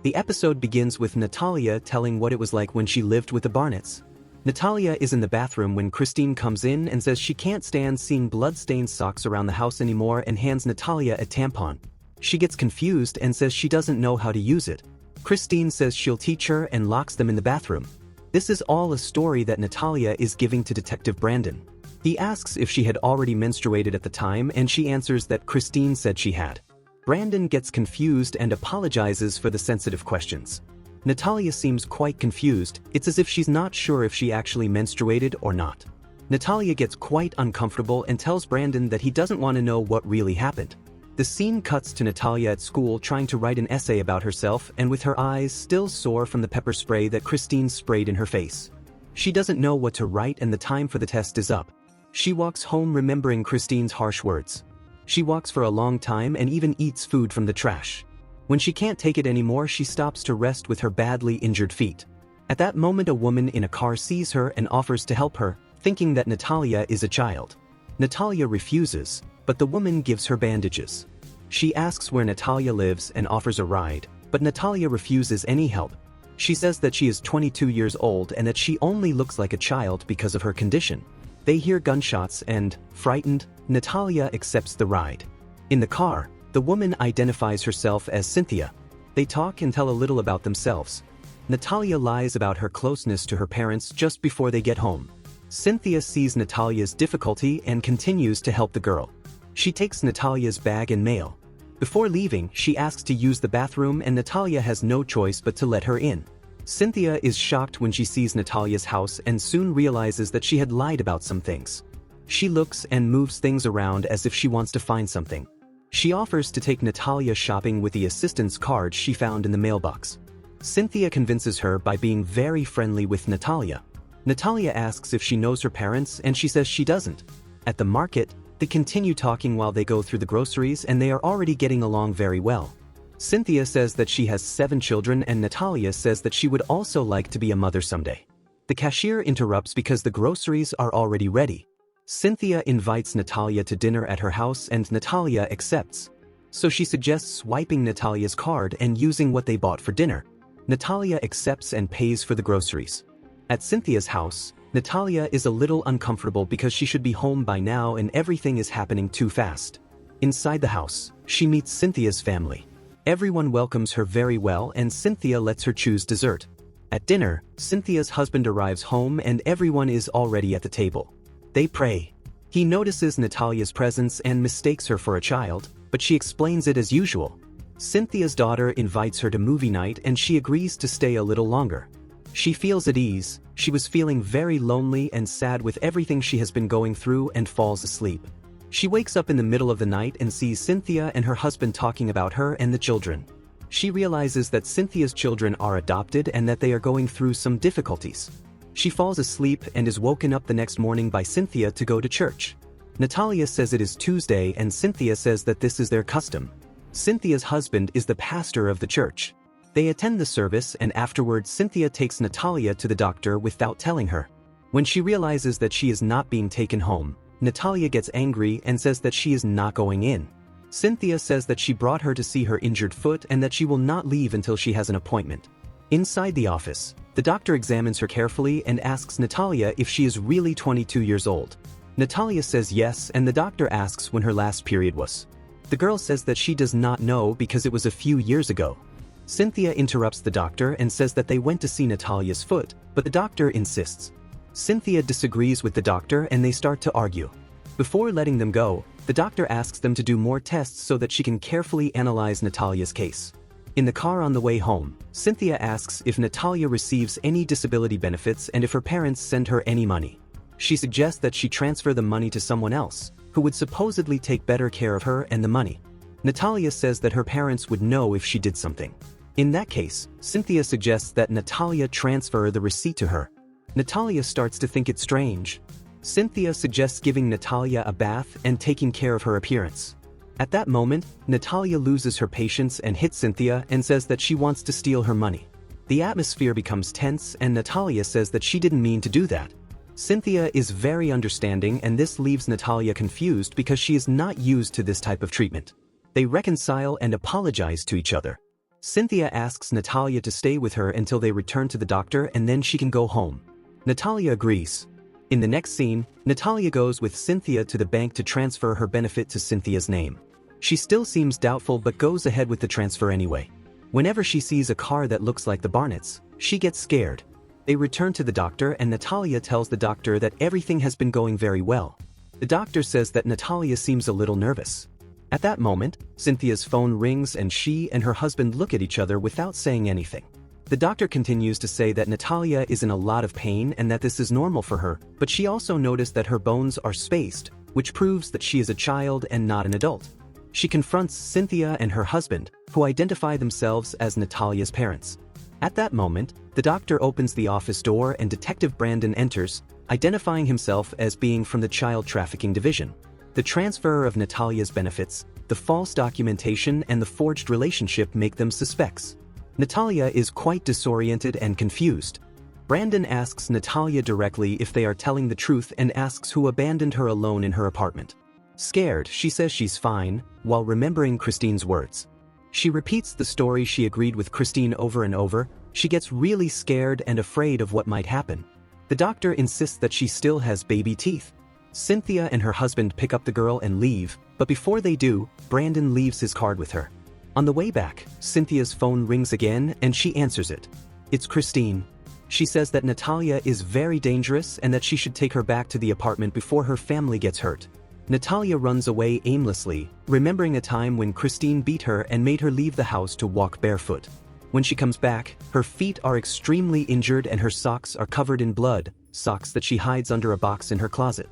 The episode begins with Natalia telling what it was like when she lived with the Barnetts. Natalia is in the bathroom when Christine comes in and says she can't stand seeing blood-stained socks around the house anymore and hands Natalia a tampon. She gets confused and says she doesn't know how to use it. Christine says she'll teach her and locks them in the bathroom. This is all a story that Natalia is giving to Detective Brandon. He asks if she had already menstruated at the time, and she answers that Christine said she had. Brandon gets confused and apologizes for the sensitive questions. Natalia seems quite confused. It's as if she's not sure if she actually menstruated or not. Natalia gets quite uncomfortable and tells Brandon that he doesn't want to know what really happened. The scene cuts to Natalia at school trying to write an essay about herself and with her eyes still sore from the pepper spray that Christine sprayed in her face. She doesn't know what to write and the time for the test is up. She walks home remembering Christine's harsh words. She walks for a long time and even eats food from the trash. When she can't take it anymore, she stops to rest with her badly injured feet. At that moment, a woman in a car sees her and offers to help her, thinking that Natalia is a child. Natalia refuses, but the woman gives her bandages. She asks where Natalia lives and offers a ride, but Natalia refuses any help. She says that she is 22 years old and that she only looks like a child because of her condition. They hear gunshots and, frightened, Natalia accepts the ride. In the car, the woman identifies herself as Cynthia. They talk and tell a little about themselves. Natalia lies about her closeness to her parents just before they get home. Cynthia sees Natalia's difficulty and continues to help the girl. She takes Natalia's bag and mail. Before leaving, she asks to use the bathroom and Natalia has no choice but to let her in. Cynthia is shocked when she sees Natalia's house and soon realizes that she had lied about some things. She looks and moves things around as if she wants to find something. She offers to take Natalia shopping with the assistant's card she found in the mailbox. Cynthia convinces her by being very friendly with Natalia. Natalia asks if she knows her parents and she says she doesn't. At the market, they continue talking while they go through the groceries and they are already getting along very well. Cynthia says that she has 7 children and Natalia says that she would also like to be a mother someday. The cashier interrupts because the groceries are already ready. Cynthia invites Natalia to dinner at her house and Natalia accepts. So she suggests swiping Natalia's card and using what they bought for dinner. Natalia accepts and pays for the groceries. At Cynthia's house, Natalia is a little uncomfortable because she should be home by now and everything is happening too fast. Inside the house, she meets Cynthia's family. Everyone welcomes her very well and Cynthia lets her choose dessert. At dinner, Cynthia's husband arrives home and everyone is already at the table. They pray. He notices Natalia's presence and mistakes her for a child, but she explains it as usual. Cynthia's daughter invites her to movie night and she agrees to stay a little longer. She feels at ease. She was feeling very lonely and sad with everything she has been going through and falls asleep. She wakes up in the middle of the night and sees Cynthia and her husband talking about her and the children. She realizes that Cynthia's children are adopted and that they are going through some difficulties. She falls asleep and is woken up the next morning by Cynthia to go to church. Natalia says it is Tuesday and Cynthia says that this is their custom. Cynthia's husband is the pastor of the church. They attend the service and afterwards Cynthia takes Natalia to the doctor without telling her. When she realizes that she is not being taken home, Natalia gets angry and says that she is not going in. Cynthia says that she brought her to see her injured foot and that she will not leave until she has an appointment. Inside the office, the doctor examines her carefully and asks Natalia if she is really 22 years old. Natalia says yes and the doctor asks when her last period was. The girl says that she does not know because it was a few years ago. Cynthia interrupts the doctor and says that they went to see Natalia's foot, but the doctor insists. Cynthia disagrees with the doctor and they start to argue. Before letting them go, the doctor asks them to do more tests so that she can carefully analyze Natalia's case. In the car on the way home, Cynthia asks if Natalia receives any disability benefits and if her parents send her any money. She suggests that she transfer the money to someone else, who would supposedly take better care of her and the money. Natalia says that her parents would know if she did something. In that case, Cynthia suggests that Natalia transfer the receipt to her. Natalia starts to think it's strange. Cynthia suggests giving Natalia a bath and taking care of her appearance. At that moment, Natalia loses her patience and hits Cynthia and says that she wants to steal her money. The atmosphere becomes tense and Natalia says that she didn't mean to do that. Cynthia is very understanding and this leaves Natalia confused because she is not used to this type of treatment. They reconcile and apologize to each other. Cynthia asks Natalia to stay with her until they return to the doctor and then she can go home. Natalia agrees. In the next scene, Natalia goes with Cynthia to the bank to transfer her benefit to Cynthia's name. She still seems doubtful but goes ahead with the transfer anyway. Whenever she sees a car that looks like the Barnetts, she gets scared. They return to the doctor and Natalia tells the doctor that everything has been going very well. The doctor says that Natalia seems a little nervous. At that moment, Cynthia's phone rings and she and her husband look at each other without saying anything. The doctor continues to say that Natalia is in a lot of pain and that this is normal for her, but she also noticed that her bones are spaced, which proves that she is a child and not an adult. She confronts Cynthia and her husband, who identify themselves as Natalia's parents. At that moment, the doctor opens the office door and Detective Brandon enters, identifying himself as being from the Child Trafficking Division. The transfer of Natalia's benefits, the false documentation and the forged relationship make them suspects. Natalia is quite disoriented and confused. Brandon asks Natalia directly if they are telling the truth and asks who abandoned her alone in her apartment. Scared, she says she's fine, while remembering Christine's words. She repeats the story she agreed with Christine over and over. She gets really scared and afraid of what might happen. The doctor insists that she still has baby teeth. Cynthia and her husband pick up the girl and leave, but before they do, Brandon leaves his card with her. On the way back, Cynthia's phone rings again and she answers it. It's Christine. She says that Natalia is very dangerous and that she should take her back to the apartment before her family gets hurt. Natalia runs away aimlessly, remembering a time when Christine beat her and made her leave the house to walk barefoot. When she comes back, her feet are extremely injured and her socks are covered in blood, socks that she hides under a box in her closet.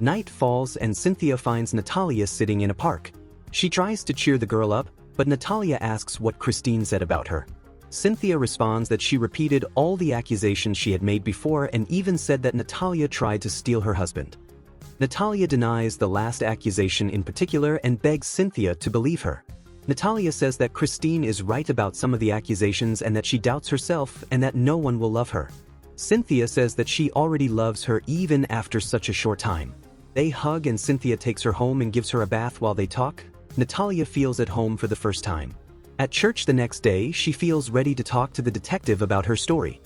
Night falls and Cynthia finds Natalia sitting in a park. She tries to cheer the girl up, but Natalia asks what Christine said about her. Cynthia responds that she repeated all the accusations she had made before and even said that Natalia tried to steal her husband. Natalia denies the last accusation in particular and begs Cynthia to believe her. Natalia says that Christine is right about some of the accusations and that she doubts herself and that no one will love her. Cynthia says that she already loves her even after such a short time. They hug and Cynthia takes her home and gives her a bath while they talk. Natalia feels at home for the first time. At church the next day, she feels ready to talk to the detective about her story.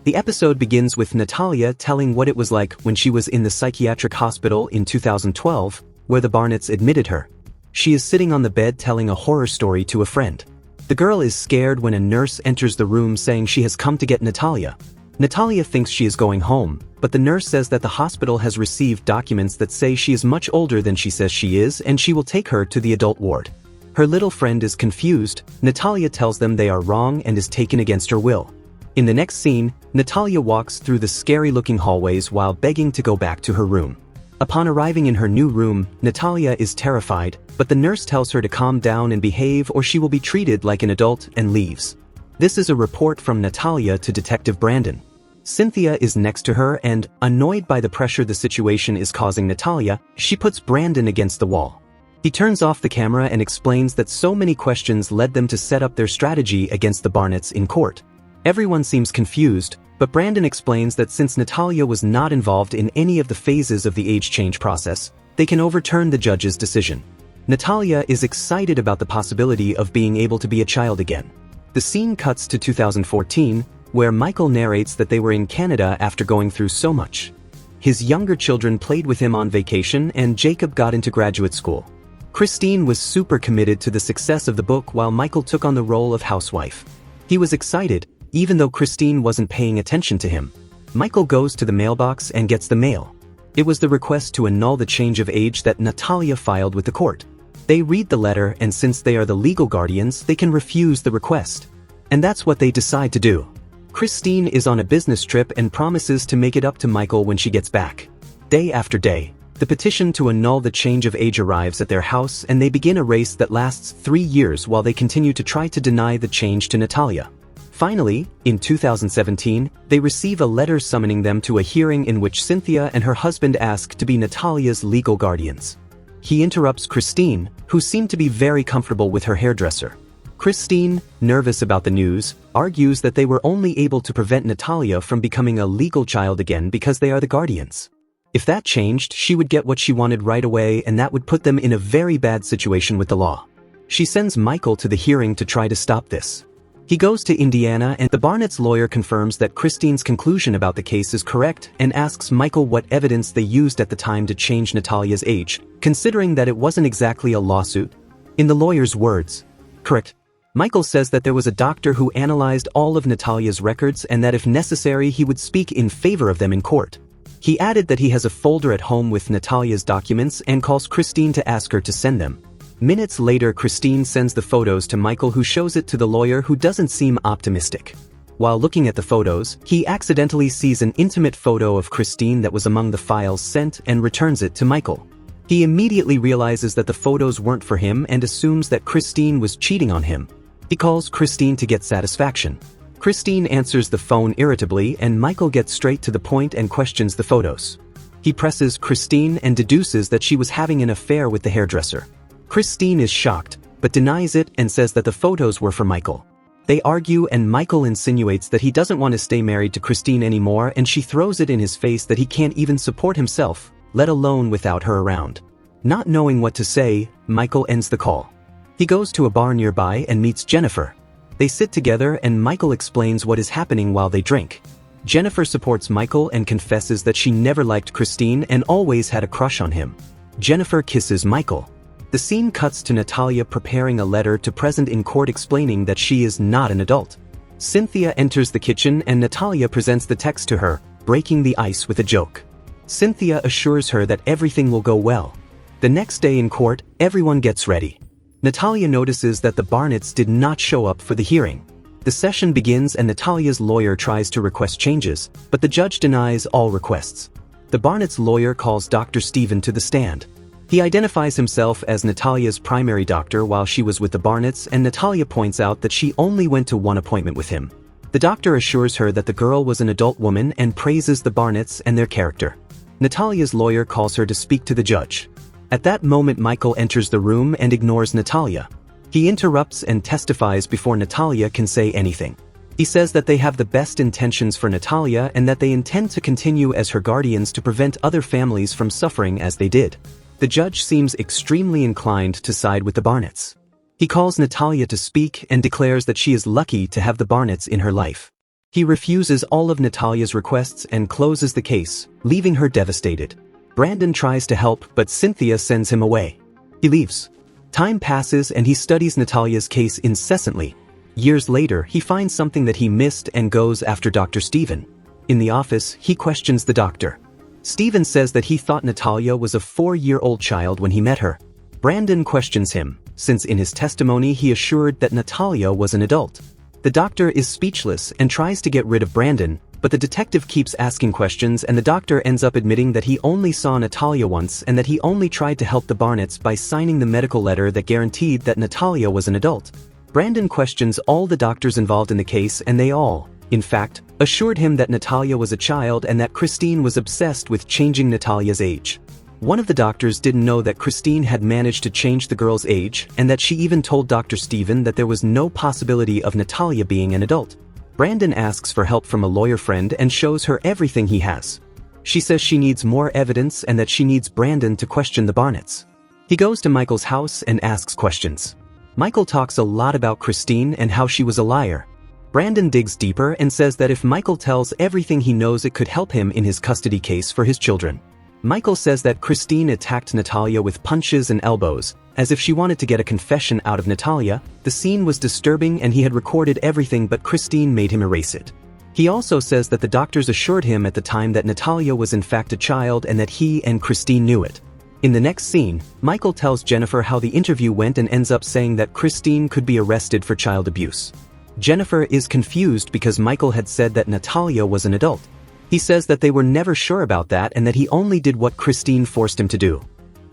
The episode begins with Natalia telling what it was like when she was in the psychiatric hospital in 2012, where the Barnetts admitted her. She is sitting on the bed telling a horror story to a friend. The girl is scared when a nurse enters the room saying she has come to get Natalia. Natalia thinks she is going home, but the nurse says that the hospital has received documents that say she is much older than she says she is and she will take her to the adult ward. Her little friend is confused. Natalia tells them they are wrong and is taken against her will. In the next scene, Natalia walks through the scary-looking hallways while begging to go back to her room. Upon arriving in her new room, Natalia is terrified, but the nurse tells her to calm down and behave or she will be treated like an adult and leaves. This is a report from Natalia to Detective Brandon. Cynthia is next to her and, annoyed by the pressure the situation is causing Natalia, she puts Brandon against the wall. He turns off the camera and explains that so many questions led them to set up their strategy against the Barnetts in court. Everyone seems confused, but Brandon explains that since Natalia was not involved in any of the phases of the age change process, they can overturn the judge's decision. Natalia is excited about the possibility of being able to be a child again. The scene cuts to 2014, where Michael narrates that they were in Canada after going through so much. His younger children played with him on vacation and Jacob got into graduate school. Christine was super committed to the success of the book while Michael took on the role of housewife. He was excited, even though Christine wasn't paying attention to him. Michael goes to the mailbox and gets the mail. It was the request to annul the change of age that Natalia filed with the court. They read the letter and since they are the legal guardians, they can refuse the request. And that's what they decide to do. Christine is on a business trip and promises to make it up to Michael when she gets back. Day after day, The petition to annul the change of age arrives at their house and they begin a race that lasts 3 years while they continue to try to deny the change to Natalia. Finally, in 2017, they receive a letter summoning them to a hearing in which Cynthia and her husband ask to be Natalia's legal guardians. He interrupts Christine, who seemed to be very comfortable with her hairdresser. Christine, nervous about the news, argues that they were only able to prevent Natalia from becoming a legal child again because they are the guardians. If that changed, she would get what she wanted right away and that would put them in a very bad situation with the law. She sends Michael to the hearing to try to stop this. He goes to Indiana and the Barnett's lawyer confirms that Christine's conclusion about the case is correct and asks Michael what evidence they used at the time to change Natalia's age, considering that it wasn't exactly a lawsuit. In the lawyer's words, correct. Michael says that there was a doctor who analyzed all of Natalia's records and that if necessary he would speak in favor of them in court. He added that he has a folder at home with Natalia's documents and calls Christine to ask her to send them. Minutes later, Christine sends the photos to Michael, who shows it to the lawyer, who doesn't seem optimistic. While looking at the photos, he accidentally sees an intimate photo of Christine that was among the files sent and returns it to Michael. He immediately realizes that the photos weren't for him and assumes that Christine was cheating on him. He calls Christine to get satisfaction. Christine answers the phone irritably and Michael gets straight to the point and questions the photos. He presses Christine and deduces that she was having an affair with the hairdresser. Christine is shocked, but denies it and says that the photos were for Michael. They argue and Michael insinuates that he doesn't want to stay married to Christine anymore and she throws it in his face that he can't even support himself, let alone without her around. Not knowing what to say, Michael ends the call. He goes to a bar nearby and meets Jennifer. They sit together and Michael explains what is happening while they drink. Jennifer supports Michael and confesses that she never liked Christine and always had a crush on him. Jennifer kisses Michael. The scene cuts to Natalia preparing a letter to present in court explaining that she is not an adult. Cynthia enters the kitchen and Natalia presents the text to her, breaking the ice with a joke. Cynthia assures her that everything will go well. The next day in court, everyone gets ready. Natalia notices that the Barnetts did not show up for the hearing. The session begins and Natalia's lawyer tries to request changes, but the judge denies all requests. The Barnett's lawyer calls Dr. Stephen to the stand. He identifies himself as Natalia's primary doctor while she was with the Barnetts, and Natalia points out that she only went to one appointment with him. The doctor assures her that the girl was an adult woman and praises the Barnetts and their character. Natalia's lawyer calls her to speak to the judge. At that moment, Michael enters the room and ignores Natalia. He interrupts and testifies before Natalia can say anything. He says that they have the best intentions for Natalia and that they intend to continue as her guardians to prevent other families from suffering as they did. The judge seems extremely inclined to side with the Barnetts. He calls Natalia to speak and declares that she is lucky to have the Barnetts in her life. He refuses all of Natalia's requests and closes the case, leaving her devastated. Brandon tries to help, but Cynthia sends him away. He leaves. Time passes and he studies Natalia's case incessantly. Years later, he finds something that he missed and goes after Dr. Stephen. In the office, he questions the doctor. Stephen says that he thought Natalia was a 4-year-old child when he met her. Brandon questions him, since in his testimony he assured that Natalia was an adult. The doctor is speechless and tries to get rid of Brandon, but the detective keeps asking questions and the doctor ends up admitting that he only saw Natalia once and that he only tried to help the Barnetts by signing the medical letter that guaranteed that Natalia was an adult. Brandon questions all the doctors involved in the case and they all, in fact, assured him that Natalia was a child and that Christine was obsessed with changing Natalia's age. One of the doctors didn't know that Christine had managed to change the girl's age and that she even told Dr. Stephen that there was no possibility of Natalia being an adult. Brandon asks for help from a lawyer friend and shows her everything he has. She says she needs more evidence and that she needs Brandon to question the Barnetts. He goes to Michael's house and asks questions. Michael talks a lot about Christine and how she was a liar. Brandon digs deeper and says that if Michael tells everything he knows, it could help him in his custody case for his children. Michael says that Christine attacked Natalia with punches and elbows, as if she wanted to get a confession out of Natalia. The scene was disturbing and he had recorded everything, but Christine made him erase it. He also says that the doctors assured him at the time that Natalia was in fact a child and that he and Christine knew it. In the next scene, Michael tells Jennifer how the interview went and ends up saying that Christine could be arrested for child abuse. Jennifer is confused because Michael had said that Natalia was an adult. He says that they were never sure about that and that he only did what Christine forced him to do.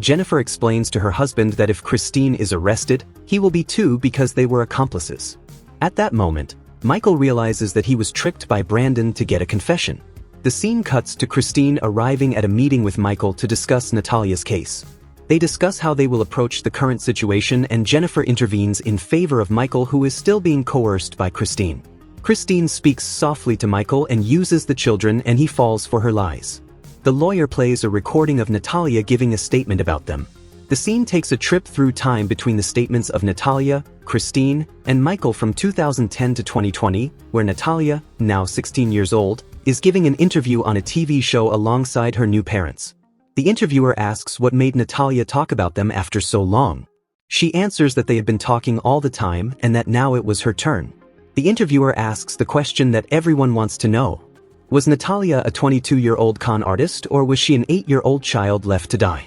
Jennifer explains to her husband that if Christine is arrested, he will be too because they were accomplices. At that moment, Michael realizes that he was tricked by Brandon to get a confession. The scene cuts to Christine arriving at a meeting with Michael to discuss Natalia's case. They discuss how they will approach the current situation, and Jennifer intervenes in favor of Michael, who is still being coerced by Christine. Christine speaks softly to Michael and uses the children, and he falls for her lies. The lawyer plays a recording of Natalia giving a statement about them. The scene takes a trip through time between the statements of Natalia, Christine, and Michael from 2010 to 2020, where Natalia, now 16 years old, is giving an interview on a TV show alongside her new parents. The interviewer asks what made Natalia talk about them after so long. She answers that they had been talking all the time and that now it was her turn. The interviewer asks the question that everyone wants to know. Was Natalia a 22-year-old con artist, or was she an 8-year-old child left to die?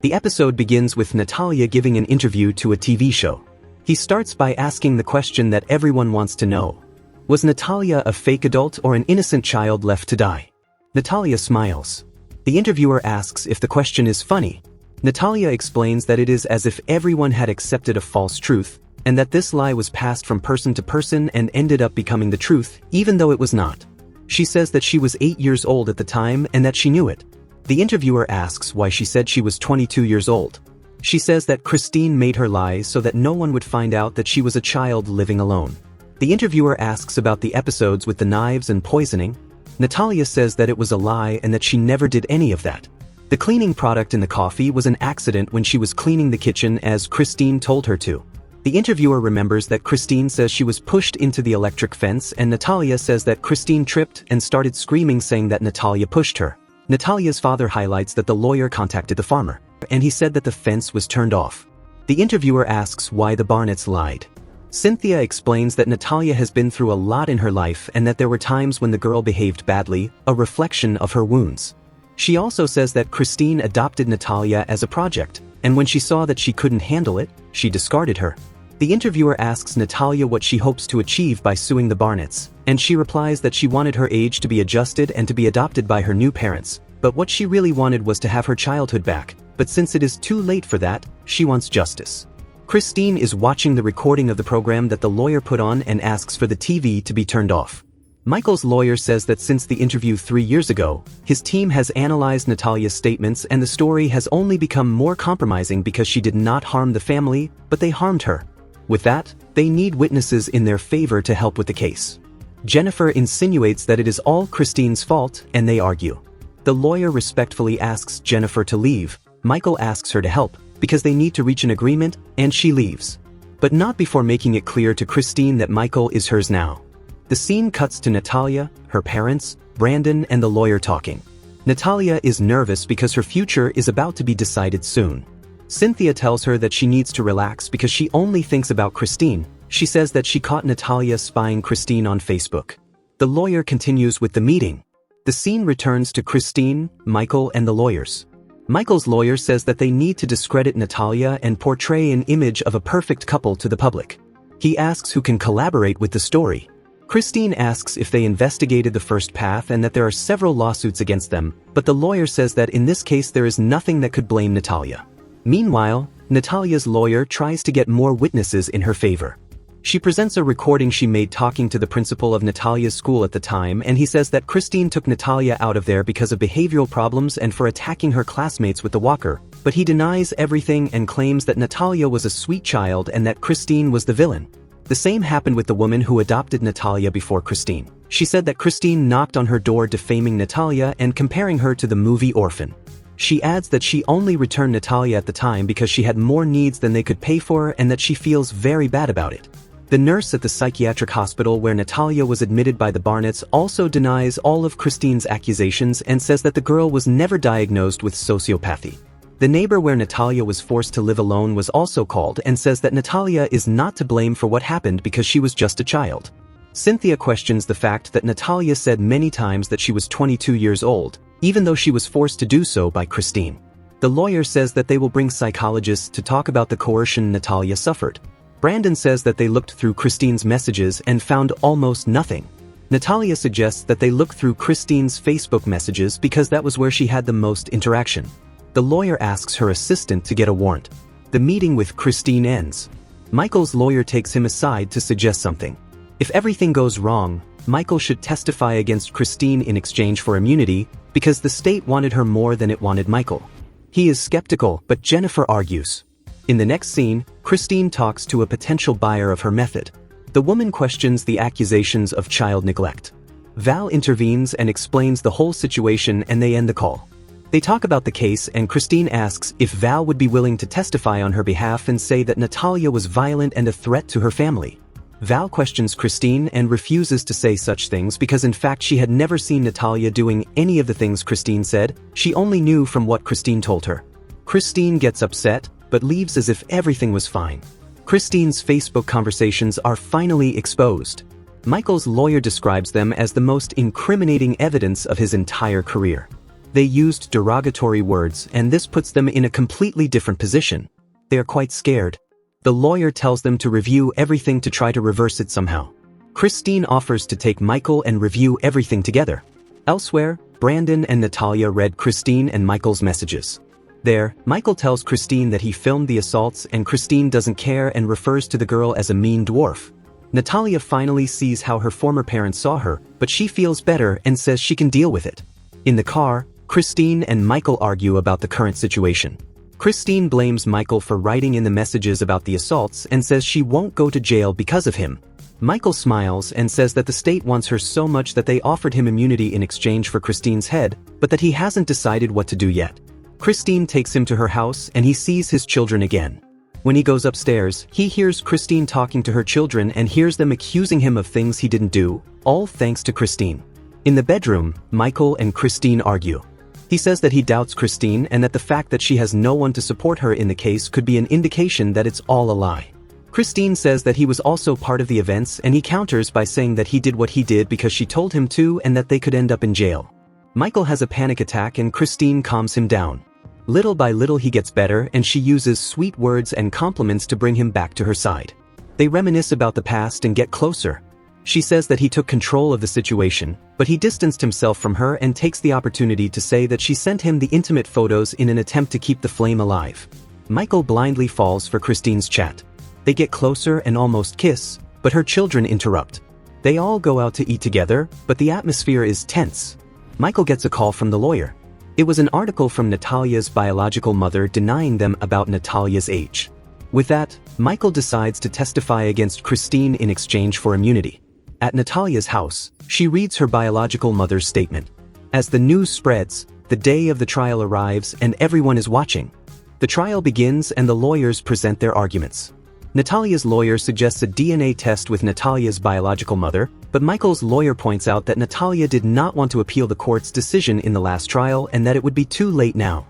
The episode begins with Natalia giving an interview to a TV show. He starts by asking the question that everyone wants to know. Was Natalia a fake adult or an innocent child left to die? Natalia smiles. The interviewer asks if the question is funny. Natalia explains that it is as if everyone had accepted a false truth, and that this lie was passed from person to person and ended up becoming the truth, even though it was not. She says that she was 8 years old at the time and that she knew it. The interviewer asks why she said she was 22 years old. She says that Christine made her lie so that no one would find out that she was a child living alone. The interviewer asks about the episodes with the knives and poisoning. Natalia says that it was a lie and that she never did any of that. The cleaning product in the coffee was an accident when she was cleaning the kitchen, as Christine told her to. The interviewer remembers that Christine says she was pushed into the electric fence, and Natalia says that Christine tripped and started screaming, saying that Natalia pushed her. Natalia's father highlights that the lawyer contacted the farmer, and he said that the fence was turned off. The interviewer asks why the Barnetts lied. Cynthia explains that Natalia has been through a lot in her life and that there were times when the girl behaved badly, a reflection of her wounds. She also says that Christine adopted Natalia as a project, and when she saw that she couldn't handle it, she discarded her. The interviewer asks Natalia what she hopes to achieve by suing the Barnetts, and she replies that she wanted her age to be adjusted and to be adopted by her new parents, but what she really wanted was to have her childhood back, but since it is too late for that, she wants justice. Christine is watching the recording of the program that the lawyer put on and asks for the TV to be turned off. Michael's lawyer says that since the interview 3 years ago, his team has analyzed Natalia's statements and the story has only become more compromising because she did not harm the family, but they harmed her. With that, they need witnesses in their favor to help with the case. Jennifer insinuates that it is all Christine's fault, and they argue. The lawyer respectfully asks Jennifer to leave. Michael asks her to help, because they need to reach an agreement, and she leaves. But not before making it clear to Christine that Michael is hers now. The scene cuts to Natalia, her parents, Brandon, and the lawyer talking. Natalia is nervous because her future is about to be decided soon. Cynthia tells her that she needs to relax because she only thinks about Christine. She says that she caught Natalia spying Christine on Facebook. The lawyer continues with the meeting. The scene returns to Christine, Michael, and the lawyers. Michael's lawyer says that they need to discredit Natalia and portray an image of a perfect couple to the public. He asks who can collaborate with the story. Christine asks if they investigated the First Path and that there are several lawsuits against them, but the lawyer says that in this case there is nothing that could blame Natalia. Meanwhile, Natalia's lawyer tries to get more witnesses in her favor. She presents a recording she made talking to the principal of Natalia's school at the time, and he says that Christine took Natalia out of there because of behavioral problems and for attacking her classmates with the walker, but he denies everything and claims that Natalia was a sweet child and that Christine was the villain. The same happened with the woman who adopted Natalia before Christine. She said that Christine knocked on her door defaming Natalia and comparing her to the movie Orphan. She adds that she only returned Natalia at the time because she had more needs than they could pay for and that she feels very bad about it. The nurse at the psychiatric hospital where Natalia was admitted by the Barnetts also denies all of Christine's accusations and says that the girl was never diagnosed with sociopathy. The neighbor where Natalia was forced to live alone was also called and says that Natalia is not to blame for what happened because she was just a child. Cynthia questions the fact that Natalia said many times that she was 22 years old, even though she was forced to do so by Christine. The lawyer says that they will bring psychologists to talk about the coercion Natalia suffered. Brandon says that they looked through Christine's messages and found almost nothing. Natalia suggests that they look through Christine's Facebook messages because that was where she had the most interaction. The lawyer asks her assistant to get a warrant. The meeting with Christine ends. Michael's lawyer takes him aside to suggest something. If everything goes wrong, Michael should testify against Christine in exchange for immunity because the state wanted her more than it wanted Michael. He is skeptical, but Jennifer argues. In the next scene, Christine talks to a potential buyer of her method. The woman questions the accusations of child neglect. Val intervenes and explains the whole situation, and they end the call. They talk about the case, and Christine asks if Val would be willing to testify on her behalf and say that Natalia was violent and a threat to her family. Val questions Christine and refuses to say such things because in fact she had never seen Natalia doing any of the things Christine said. She only knew from what Christine told her. Christine gets upset, but leaves as if everything was fine. Christine's Facebook conversations are finally exposed. Michael's lawyer describes them as the most incriminating evidence of his entire career. They used derogatory words, and this puts them in a completely different position. They are quite scared. The lawyer tells them to review everything to try to reverse it somehow. Christine offers to take Michael and review everything together. Elsewhere, Brandon and Natalia read Christine and Michael's messages. There, Michael tells Christine that he filmed the assaults and Christine doesn't care and refers to the girl as a mean dwarf. Natalia finally sees how her former parents saw her, but she feels better and says she can deal with it. In the car, Christine and Michael argue about the current situation. Christine blames Michael for writing in the messages about the assaults and says she won't go to jail because of him. Michael smiles and says that the state wants her so much that they offered him immunity in exchange for Christine's head, but that he hasn't decided what to do yet. Christine takes him to her house and he sees his children again. When he goes upstairs, he hears Christine talking to her children and hears them accusing him of things he didn't do, all thanks to Christine. In the bedroom, Michael and Christine argue. He says that he doubts Christine and that the fact that she has no one to support her in the case could be an indication that it's all a lie. Christine says that he was also part of the events and he counters by saying that he did what he did because she told him to and that they could end up in jail. Michael has a panic attack and Christine calms him down. Little by little he gets better and she uses sweet words and compliments to bring him back to her side. They reminisce about the past and get closer. She says that he took control of the situation, but he distanced himself from her and takes the opportunity to say that she sent him the intimate photos in an attempt to keep the flame alive. Michael blindly falls for Christine's chat. They get closer and almost kiss, but her children interrupt. They all go out to eat together, but the atmosphere is tense. Michael gets a call from the lawyer. It was an article from Natalia's biological mother denying them about Natalia's age. With that, Michael decides to testify against Christine in exchange for immunity. At Natalia's house, she reads her biological mother's statement. As the news spreads, the day of the trial arrives and everyone is watching. The trial begins and the lawyers present their arguments. Natalia's lawyer suggests a DNA test with Natalia's biological mother, but Michael's lawyer points out that Natalia did not want to appeal the court's decision in the last trial and that it would be too late now.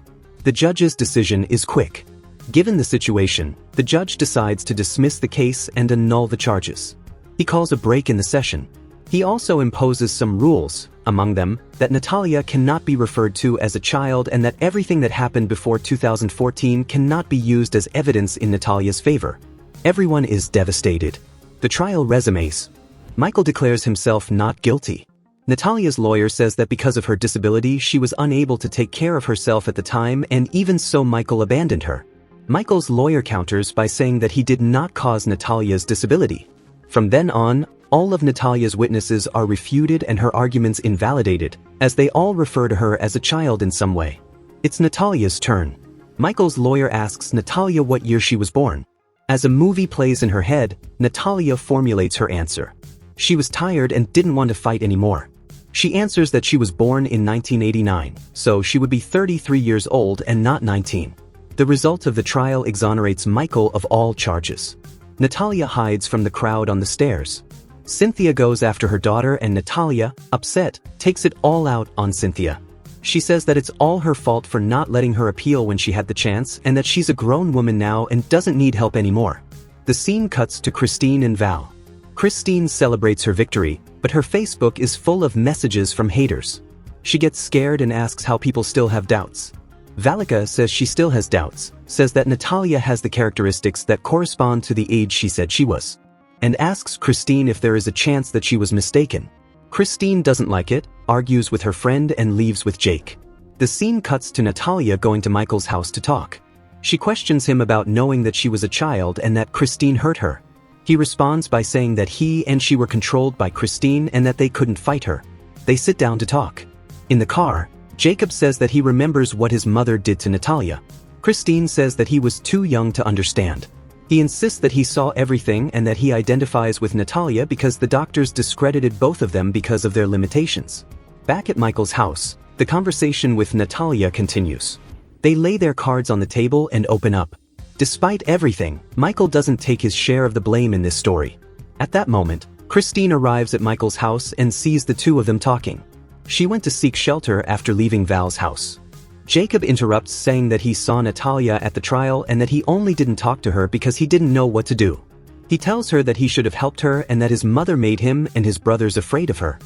The judge's decision is quick. Given the situation, the judge decides to dismiss the case and annul the charges. He calls a break in the session. He also imposes some rules, among them, that Natalia cannot be referred to as a child and that everything that happened before 2014 cannot be used as evidence in Natalia's favor. Everyone is devastated. The trial resumes. Michael declares himself not guilty. Natalia's lawyer says that because of her disability she was unable to take care of herself at the time and even so Michael abandoned her. Michael's lawyer counters by saying that he did not cause Natalia's disability. From then on, all of Natalia's witnesses are refuted and her arguments invalidated, as they all refer to her as a child in some way. It's Natalia's turn. Michael's lawyer asks Natalia what year she was born. As a movie plays in her head, Natalia formulates her answer. She was tired and didn't want to fight anymore. She answers that she was born in 1989, so she would be 33 years old and not 19. The result of the trial exonerates Michael of all charges. Natalia hides from the crowd on the stairs. Cynthia goes after her daughter and Natalia, upset, takes it all out on Cynthia. She says that it's all her fault for not letting her appeal when she had the chance and that she's a grown woman now and doesn't need help anymore. The scene cuts to Christine and Val. Christine celebrates her victory, but her Facebook is full of messages from haters. She gets scared and asks how people still have doubts. Valika says she still has doubts, says that Natalia has the characteristics that correspond to the age she said she was, and asks Christine if there is a chance that she was mistaken. Christine doesn't like it, argues with her friend and leaves with Jake. The scene cuts to Natalia going to Michael's house to talk. She questions him about knowing that she was a child and that Christine hurt her. He responds by saying that he and she were controlled by Christine and that they couldn't fight her. They sit down to talk. In the car, Jacob says that he remembers what his mother did to Natalia. Christine says that he was too young to understand. He insists that he saw everything and that he identifies with Natalia because the doctors discredited both of them because of their limitations. Back at Michael's house, the conversation with Natalia continues. They lay their cards on the table and open up. Despite everything, Michael doesn't take his share of the blame in this story. At that moment, Christine arrives at Michael's house and sees the two of them talking. She went to seek shelter after leaving Val's house. Jacob interrupts, saying that he saw Natalia at the trial and that he only didn't talk to her because he didn't know what to do. He tells her that he should have helped her and that his mother made him and his brothers afraid of her.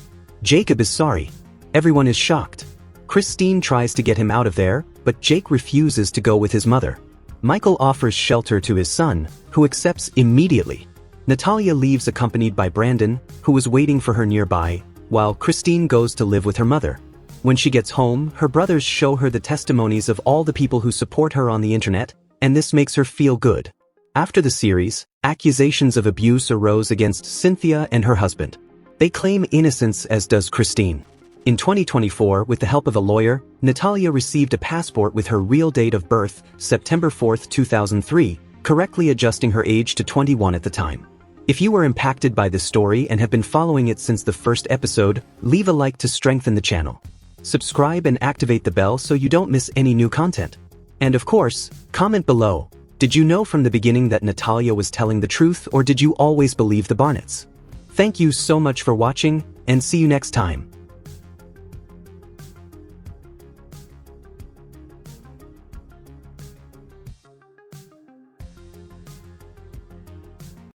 Jacob is sorry. Everyone is shocked. Christine tries to get him out of there, but Jake refuses to go with his mother. Michael offers shelter to his son, who accepts immediately. Natalia leaves accompanied by Brandon, who was waiting for her nearby, while Christine goes to live with her mother. When she gets home, her brothers show her the testimonies of all the people who support her on the internet, and this makes her feel good. After the series, accusations of abuse arose against Cynthia and her husband. They claim innocence, as does Christine. In 2024, with the help of a lawyer, Natalia received a passport with her real date of birth, September 4, 2003, correctly adjusting her age to 21 at the time. If you were impacted by this story and have been following it since the first episode, leave a like to strengthen the channel. Subscribe and activate the bell so you don't miss any new content. And of course, comment below. Did you know from the beginning that Natalia was telling the truth, or did you always believe the Barnetts? Thank you so much for watching, and see you next time.